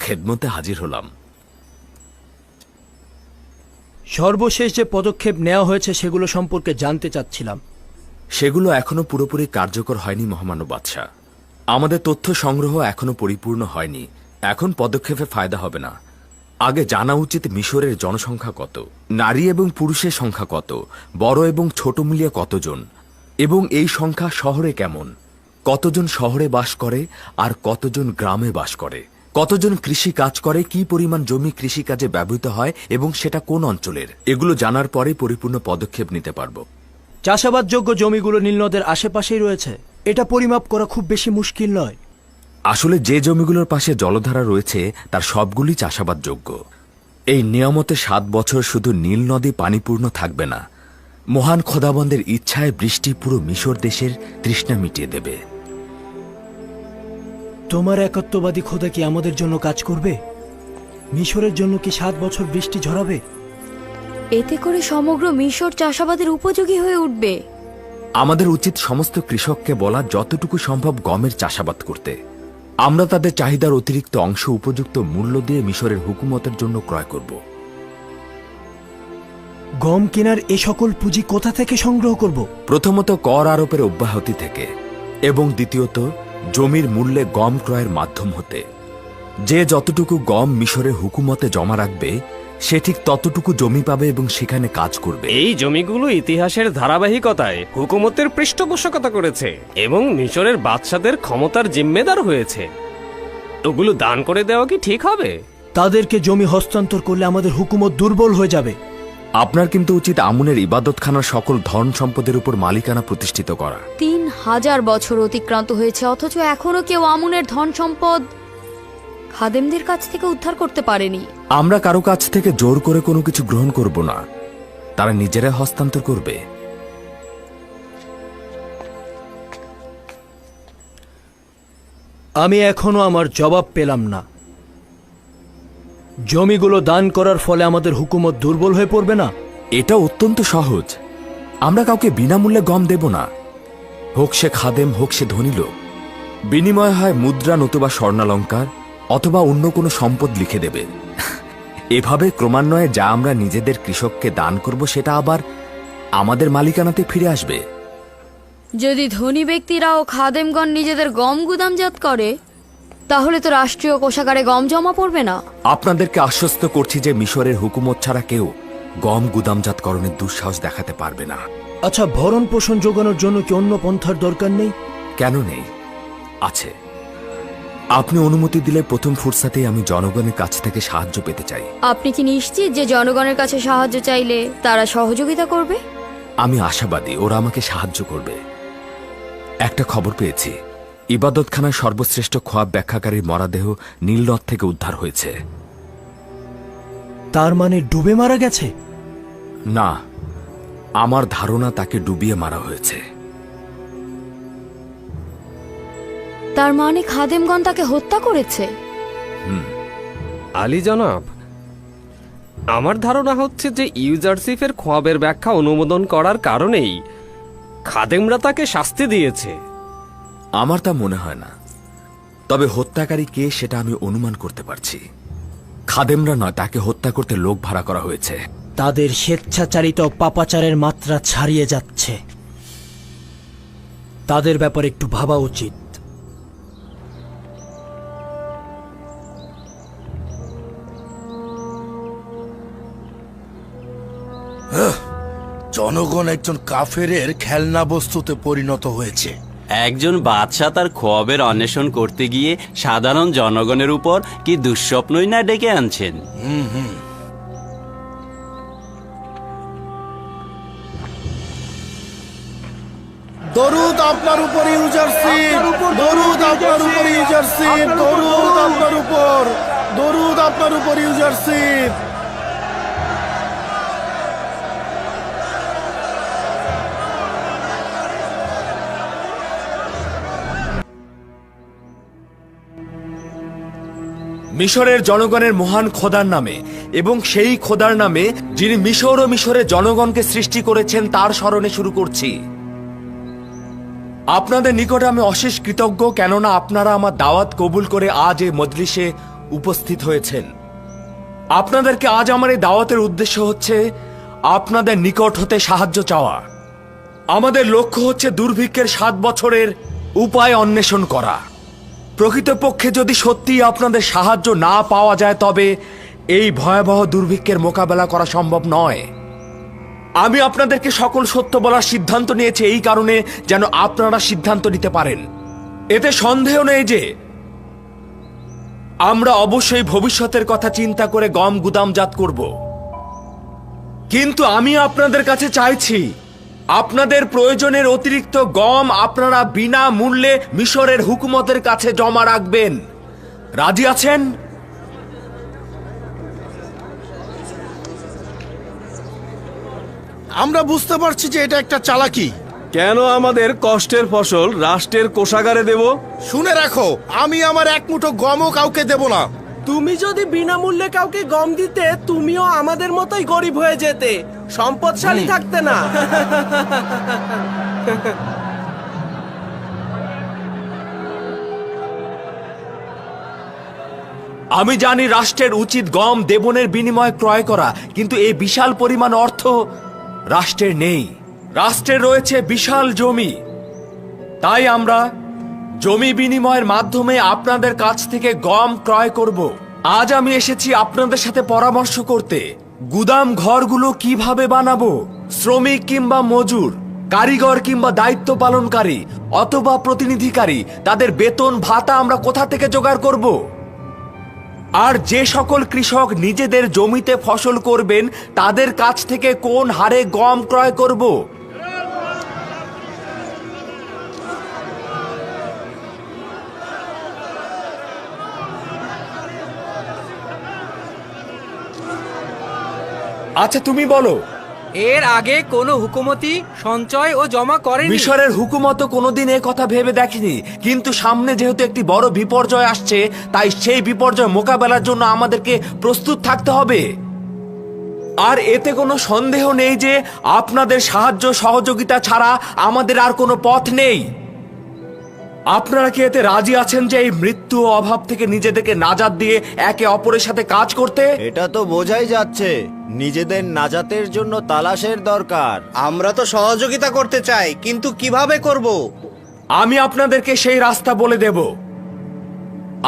S15: খেদমতে হাজির হলাম।
S18: সর্বশেষ যে পদক্ষেপ নেওয়া হয়েছে সেগুলো সম্পর্কে জানতে চাচ্ছিলাম।
S15: সেগুলো এখনো পুরোপুরি কার্যকর হয়নি মহামান্য বাদশাহ। আমাদের তথ্য সংগ্রহ এখনো পরিপূর্ণ হয়নি। এখন পদক্ষেপে ফায়দা হবে না। আগে জানা উচিত মিশরের জনসংখ্যা কত, নারী এবং পুরুষের সংখ্যা কত, বড় এবং ছোট মিলিয়ে কতজন, এবং এই সংখ্যা শহরে কেমন, কতজন শহরে বাস করে আর কতজন গ্রামে বাস করে, কতজন কৃষি কাজ করে, কি পরিমাণ জমি কৃষিকাজে ব্যবহৃত হয় এবং সেটা কোন অঞ্চলের। এগুলো জানার পরে পরিপূর্ণ পদক্ষেপ নিতে পারব।
S18: চাষাবাদযোগ্য জমিগুলো নীলনদের আশেপাশেই রয়েছে, এটা পরিমাপ করা খুব বেশি মুশকিল নয়।
S15: আসলে যে জমিগুলোর পাশে জলধারা রয়েছে তার সবগুলি চাষাবাদযোগ্য। এই নিয়ামতে 7 বছর শুধু নীল নদী পানিপূর্ণ থাকবে না, মহান খোদাবন্দের ইচ্ছায় বৃষ্টি পুরো মিশর দেশের তৃষ্ণা মিটিয়ে দেবে।
S18: তোমার একত্ববাদী খোদা কি আমাদের জন্য কাজ করবে? মিশরের জন্য কি 7 বছর বৃষ্টি ঝরাবে?
S20: এতে করে সমগ্র মিশর চাষাবাদের উপযোগী হয়ে উঠবে।
S15: আমাদের উচিত সমস্ত কৃষককে বলা যতটুকু সম্ভব গমের চাষাবাদ করতে। আমরা তাদের চাহিদার অতিরিক্ত অংশ উপযুক্ত মূল্য দিয়ে মিশরের হুকুমতের জন্য ক্রয় করব।
S18: গম কেনার এ সকল পুঁজি কোথা থেকে সংগ্রহ করব?
S15: প্রথমত কর আরোপের অব্যাহতি থেকে, এবং দ্বিতীয়ত জমির মূল্যে গম ক্রয়ের মাধ্যম হতে। যে যতটুকু গম মিশরের হুকুমতে জমা রাখবে সে ঠিক ততটুকু জমি পাবে এবং সেখানে কাজ করবে।
S21: এই জমিগুলো ইতিহাসের ধারাবাহিকতায় হুকুমতের পৃষ্ঠপোষকতা করেছে এবং মিশরের বাদশাদের ক্ষমতার জিম্মেদার হয়েছে। ওগুলো দান করে দেওয়া কি ঠিক হবে?
S18: তাদেরকে জমি হস্তান্তর করলে আমাদের হুকুমত দুর্বল হয়ে যাবে।
S15: আপনার কিন্তু উচিত আমুনের ইবাদতখানার সকল ধন সম্পদের উপর মালিকানা প্রতিষ্ঠিত করা।
S20: 3000 বছর অতিক্রান্ত হয়েছে, অথচ এখনো কেউ আমুনের ধন সম্পদ খাদেমদের কাছ থেকে উদ্ধার করতে পারেনি।
S15: আমরা কারো কাছ থেকে জোর করে কোনো কিছু গ্রহণ করব না, তারা নিজেরাই হস্তান্তর করবে।
S18: আমি এখনো আমার জবাব পেলাম না। জমিগুলো দান করার ফলে আমাদের হুকুমত দুর্বল হয়ে পড়বে না?
S15: এটা অত্যন্ত সহজ। আমরা কাউকে বিনামূল্যে গম দেব না, হোক সে খাদেম হোক সে ধনী লোক। বিনিময় হয় মুদ্রা নতুবা স্বর্ণালঙ্কার অথবা অন্য কোনো সম্পদ লিখে দেবে। এভাবে ক্রমান্বয়ে যা আমরা নিজেদের কৃষককে দান করব সেটা আবার আমাদের মালিকানাতে ফিরে আসবে।
S20: যদি ধনী ব্যক্তিরা ও খাদেমগণ নিজেদের গম গুদামজাত করে, তাহলে তো রাষ্ট্রীয় কোষাগারে গম জমা পড়বে না।
S15: আপনাদেরকে আশ্বস্ত করছি যে মিশরের হুকুমত ছাড়া কেউ গম গুদামজাতকরণের দুঃসাহস দেখাতে পারবে না।
S1: আচ্ছা, ভরণ পোষণ যোগানোর জন্য কি অন্য পন্থার দরকার নেই?
S15: কেন নেই? আছে। আপনি অনুমতি দিলে প্রথম ফুরসাতেই আমি জনগণের কাছ থেকে সাহায্য পেতে চাই।
S20: আপনি কি নিশ্চিত যে জনগণের কাছে সাহায্য চাইলে তারা সহযোগিতা করবে?
S15: আমি আশাবাদী ওরা আমাকে সাহায্য করবে। একটা খবর পেয়েছি, ইবাদতখানার সর্বশ্রেষ্ঠ খোয়াব ব্যাখ্যাকারীর মরাদেহ নীলনদ থেকে উদ্ধার হয়েছে।
S1: তার মানে ডুবে মারা গেছে?
S15: না, আমার ধারণা তাকে ডুবিয়ে মারা হয়েছে।
S20: তার মানে খাদেমগণ তাকে হত্যা করেছে?
S21: আলী জনাব, আমার ধারণা হচ্ছে যে ইউজারসিফের খোয়াবের ব্যাখ্যা অনুমোদন করার কারণেই খাদেমরা তাকে শাস্তি দিয়েছে।
S15: আমার তা মনে হয় না, তবে হত্যাকারী কে সেটা আমি অনুমান করতে পারছি। খাদেমরা নয়, তাকে হত্যা করতে লোক ভাড়া করা হয়েছে।
S1: তাদের স্বেচ্ছাচারিত পাপাচারের মাত্রা ছাড়িয়ে যাচ্ছে। তাদের ব্যাপারে একটু ভাবা উচিত।
S8: জনগণ একজন কাফেরের খেলনা বস্তুতে পরিণত হয়েছে।
S19: একজন বাদশাহ তার খোয়াবের অন্বেষণ করতে গিয়ে সাধারণ জনগণের উপর কি দুঃস্বপ্নই না ডেকে আনছেন।
S8: দরুদ আপনার উপর ইউজারশিপ, দরুদ আপনার উপর ইউজারশিপ, দরুদ আপনার উপর, দরুদ আপনার উপর ইউজারশিপ।
S15: মিশরের জনগণের মহান খোদার নামে এবং সেই খোদার নামে যিনি মিশর ও মিশরের জনগণকে সৃষ্টি করেছেন তার স্মরণে শুরু করছি। আপনাদের নিকটে আমি অশেষ কৃতজ্ঞ, কেননা আপনারা আমার দাওয়াত কবুল করে আজ এই মজলিসে উপস্থিত হয়েছেন। আপনাদেরকে আজ আমার এই দাওয়াতের উদ্দেশ্য হচ্ছে আপনাদের নিকট হতে সাহায্য চাওয়া। আমাদের লক্ষ্য হচ্ছে দুর্ভিক্ষের 7 বছরের উপায় অন্বেষণ করা। প্রকৃতপক্ষে যদি সত্যি আপনাদের সাহায্য না পাওয়া যায় তবে এই ভয়াবহ দুর্ভিক্ষের মোকাবেলা করা সম্ভব নয়। আমি আপনাদেরকে সকল সত্য বলার সিদ্ধান্ত নিয়েছি এই কারণে যেন আপনারা সিদ্ধান্ত নিতে পারেন। এতে সন্দেহ নেই যে আমরা অবশ্যই ভবিষ্যতের কথা চিন্তা করে গম গুদামজাত করব, কিন্তু আমি আপনাদের কাছে চাইছি আপনাদের প্রয়োজনের অতিরিক্ত গম আপনারা বিনা মূল্যে মিশরের হুকুমতের কাছে জমা রাখবেন। রাজি আছেন?
S8: আমরা বুঝতে পারছি যে এটা একটা চালাকি।
S23: কেন আমাদের কষ্টের ফসল রাষ্ট্রের কোষাগারে দেব?
S8: শুনে রাখো, আমি আমার এক মুঠো গমও কাউকে দেব না।
S5: তুমি যদি বিনামূল্যে কাউকে গম দিতে, তুমিও আমাদের মতোই গরিব হয়ে যেতে, সম্পদশালী থাকতে না।
S15: আমি জানি রাষ্ট্রের উচিত গম দেবনের বিনিময়ে ক্রয় করা, কিন্তু এই বিশাল পরিমাণ অর্থ রাষ্ট্রের নেই। রাষ্ট্রের রয়েছে বিশাল জমি, তাই আমরা জমি বিনিময়ের মাধ্যমে আপনাদের কাছ থেকে গম ক্রয় করব। আজ আমি এসেছি আপনাদের সাথে পরামর্শ করতে। গুদাম ঘরগুলো কিভাবে বানাবো, শ্রমিক কিংবা মজুর, কারিগর কিংবা দায়িত্ব পালনকারী অথবা প্রতিনিধিকারী, তাদের বেতন ভাতা আমরা কোথা থেকে জোগাড় করব? আর যে সকল কৃষক নিজেদের জমিতে ফসল করবেন তাদের কাছ থেকে কোন হারে গম ক্রয় করব? আচ্ছা তুমি বলো।
S22: এর আগে কোনো হুকুমতি সঞ্চয় ও জমা করেনি।
S15: মিশরের হুকুমত কোনোদিন এ কথা ভেবে দেখেনি, কিন্তু সামনে যেহেতু একটি বড় বিপর্যয় আসছে, তাই সেই বিপর্যয় মোকাবেলার জন্য আমাদেরকে প্রস্তুত থাকতে হবে। আর এতে কোনো সন্দেহ নেই যে আপনাদের সাহায্য সহযোগিতা ছাড়া আমাদের আর কোনো পথ নেই। আপনারা কি এতে রাজি আছেন যে এই মৃত্যু ও অভাব থেকে নিজেদেরকে নাজাত দিয়ে একে অপরের সাথে কাজ করতে?
S3: এটা তো বোঝাই যাচ্ছে নিজেদের নাজাতের জন্য তালাশের দরকার।
S13: আমরা তো সহযোগিতা করতে চাই, কিন্তু কিভাবে করব?
S15: আমি আপনাদেরকে সেই রাস্তা বলে দেব।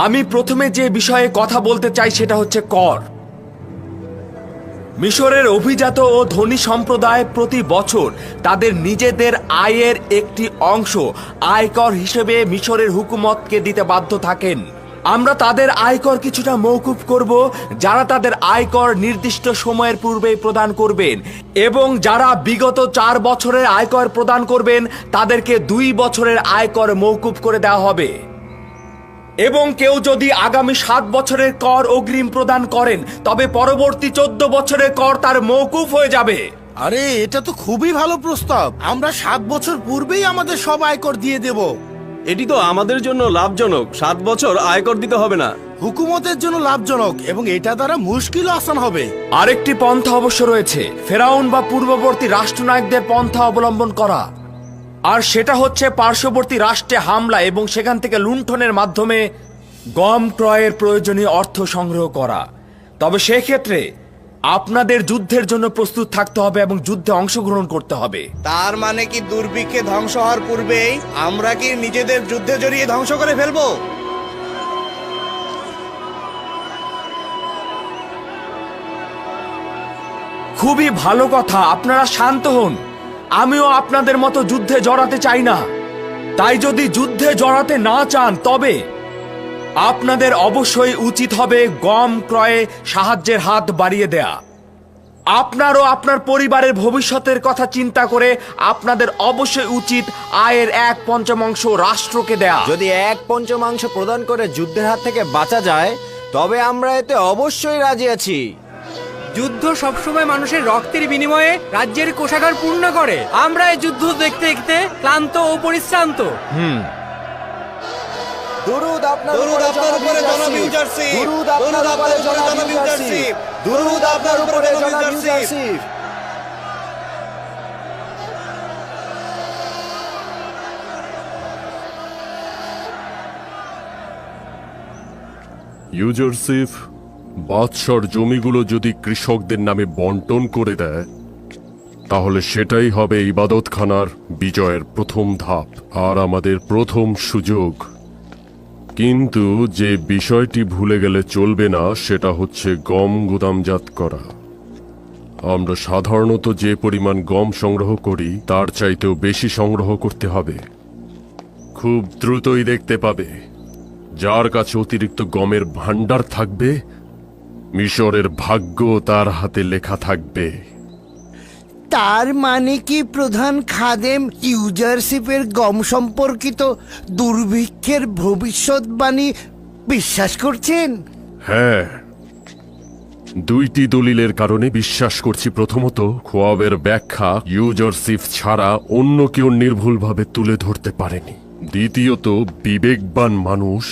S15: আমি প্রথমে যে বিষয়ে কথা বলতে চাই সেটা হচ্ছে কর। মিশরের অভিজাত ও ধনী সম্প্রদায় প্রতি বছর তাদের নিজেদের আয়ের একটি অংশ আয়কর হিসেবে মিশরের হুকুমতকে দিতে বাধ্য থাকেন। আমরা তাদের আয়কর কিছুটা মওকুফ করব, যারা তাদের আয়কর নির্দিষ্ট সময়ের পূর্বেই প্রদান করবেন, এবং যারা বিগত 4 বছরের আয়কর প্রদান করবেন তাদেরকে 2 বছরের আয়কর মওকুফ করে দেওয়া হবে। এবং কেউ যদি আগামী 7 বছরের কর অগ্রিম প্রদান করেন তবে পরবর্তী 14 বছরের কর তার মওকুফ হয়ে যাবে।
S8: আরে এটা তো খুবই ভালো প্রস্তাব। আমরা 7 বছর পূর্বেই আমাদের সব আয়কর দিয়ে দেব।
S23: এটি তো আমাদের জন্য লাভজনক। 7 বছর আয়কর দিতে হবে না।
S8: হুকুমতের জন্য লাভজনক এবং এটা দ্বারা মুশকিল আসান হবে।
S15: আরেকটি পন্থা অবশ্য রয়েছে, ফেরাউন বা পূর্ববর্তী রাষ্ট্রনায়কদের পন্থা অবলম্বন করা। আর সেটা হচ্ছে পার্শ্ববর্তী রাষ্ট্রে হামলা এবং সেখান থেকে লুণ্ঠনের মাধ্যমে গম ক্রয়ের প্রয়োজনীয় অর্থ সংগ্রহ করা। তবে সেক্ষেত্রে আপনাদের যুদ্ধের জন্য প্রস্তুত থাকতে হবে এবং যুদ্ধে অংশগ্রহণ করতে হবে।
S13: তার মানে কি দুর্ভিক্ষে ধ্বংস হওয়ার পূর্বেই আমরা কি নিজেদের যুদ্ধে জড়িয়ে ধ্বংস করে ফেলবো?
S15: খুবই ভালো কথা, আপনারা শান্ত হন। আমিও আপনাদের মতো যুদ্ধে জড়াতে চাই না। তাই যদি যুদ্ধে জড়াতে না চান তবে আপনাদের অবশ্যই উচিত হবে গম ক্রয়ে সাহায্যের হাত বাড়িয়ে দেয়া। আপনারও আপনার পরিবারের ভবিষ্যতের কথা চিন্তা করে আপনাদের অবশ্যই উচিত আয়ের 1/5 রাষ্ট্রকে দেয়া।
S3: যদি 1/5 প্রদান করে যুদ্ধের হাত থেকে বাঁচা যায় তবে আমরা এতে অবশ্যই রাজি আছি।
S22: যুদ্ধ সবসময় মানুষের রক্তের বিনিময়ে রাজ্যের কোষাগার পূর্ণ করে। আমরা এই যুদ্ধ দেখতে দেখতে ক্লান্ত ও পরিশ্রান্ত।
S3: দুরূদ আপনার
S13: উপরে জনাব ইউজারশিপ।
S3: দুরূদ আপনার উপরে জনাব ইউজারশিপ। দুরূদ আপনার উপরে জনাব ইউজারশিপ।
S6: ইউজারশিপ বাদশার জমিগুলো যদি কৃষকদের নামে বন্টন করে দেয় তাহলে সেটাই হবে ইবাদতখানার বিজয়ের প্রথম ধাপ আর আমাদের প্রথম সুযোগ। কিন্তু যে বিষয়টি ভুলে গেলে চলবে না সেটা হচ্ছে গম গুদামজাত করা। আমরা সাধারণত যে পরিমাণ গম সংগ্রহ করি তার চাইতেও বেশি সংগ্রহ করতে হবে। খুব দ্রুতই দেখতে পাবে যার কাছে অতিরিক্ত গমের ভাণ্ডার থাকবে মিশরের ভাগ্য তার হাতে লেখা থাকবে।
S10: তার মানে কি প্রধান খাদেম ইউজারশিপের গম সম্পর্কিত দুর্ভিক্ষের ভবিষ্যৎবাণী বিশ্বাস করছেন?
S6: হ্যাঁ, 2টি দলিলের কারণে বিশ্বাস করছি। প্রথমত, খোয়াবের ব্যাখ্যা ইউজারশিপ ছাড়া অন্য কেউ নির্ভুলভাবে তুলে ধরতে পারেনি। দ্বিতীয়ত, বিবেকবান মানুষ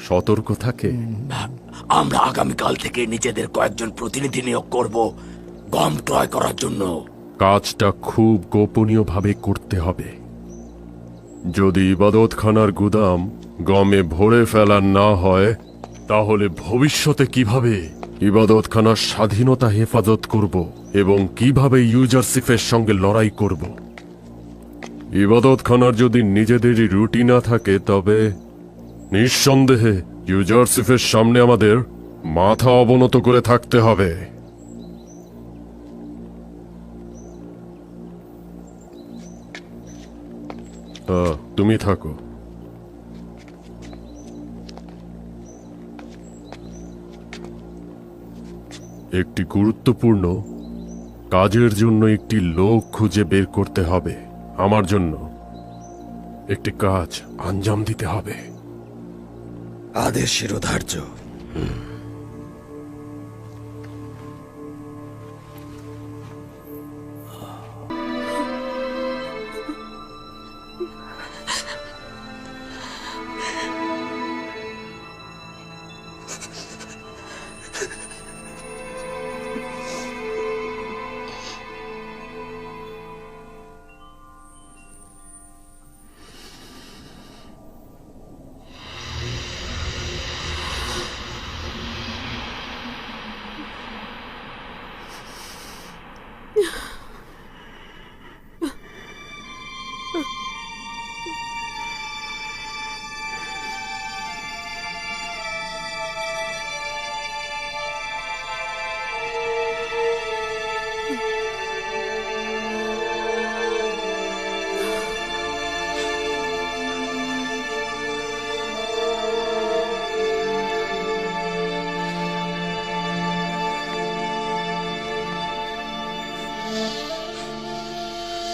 S6: সতর্ক থাকে।
S15: আমরা আগামীকাল থেকে নিজেদের কয়েকজন প্রতিনিধি নিয়োগ করব গম ক্রয় করার জন্য।
S6: কাজটা খুব গোপনীয়ভাবে করতে হবে। যদি ইবাদতখানার গুদাম গমে ভরে ফেলা না হয় তাহলে ভবিষ্যতে কিভাবে ইবাদতখানার স্বাধীনতা হেফাজত করব এবং কিভাবে ইউজারশিপের সঙ্গে লড়াই করব? ইবাদতখানার যদি নিজেদেরই রুটি না থাকে তবে নিঃসন্দেহে ইউজারশিপের সামনে আমাদের মাথা অবনত করে থাকতে হবে। তুমি থাকো। একটি গুরুত্বপূর্ণ কাজের জন্য একটি লোক খুঁজে বের করতে হবে। আমার জন্য একটি কাজ আঞ্জাম দিতে হবে।
S15: আদেশ শিরোধার্য।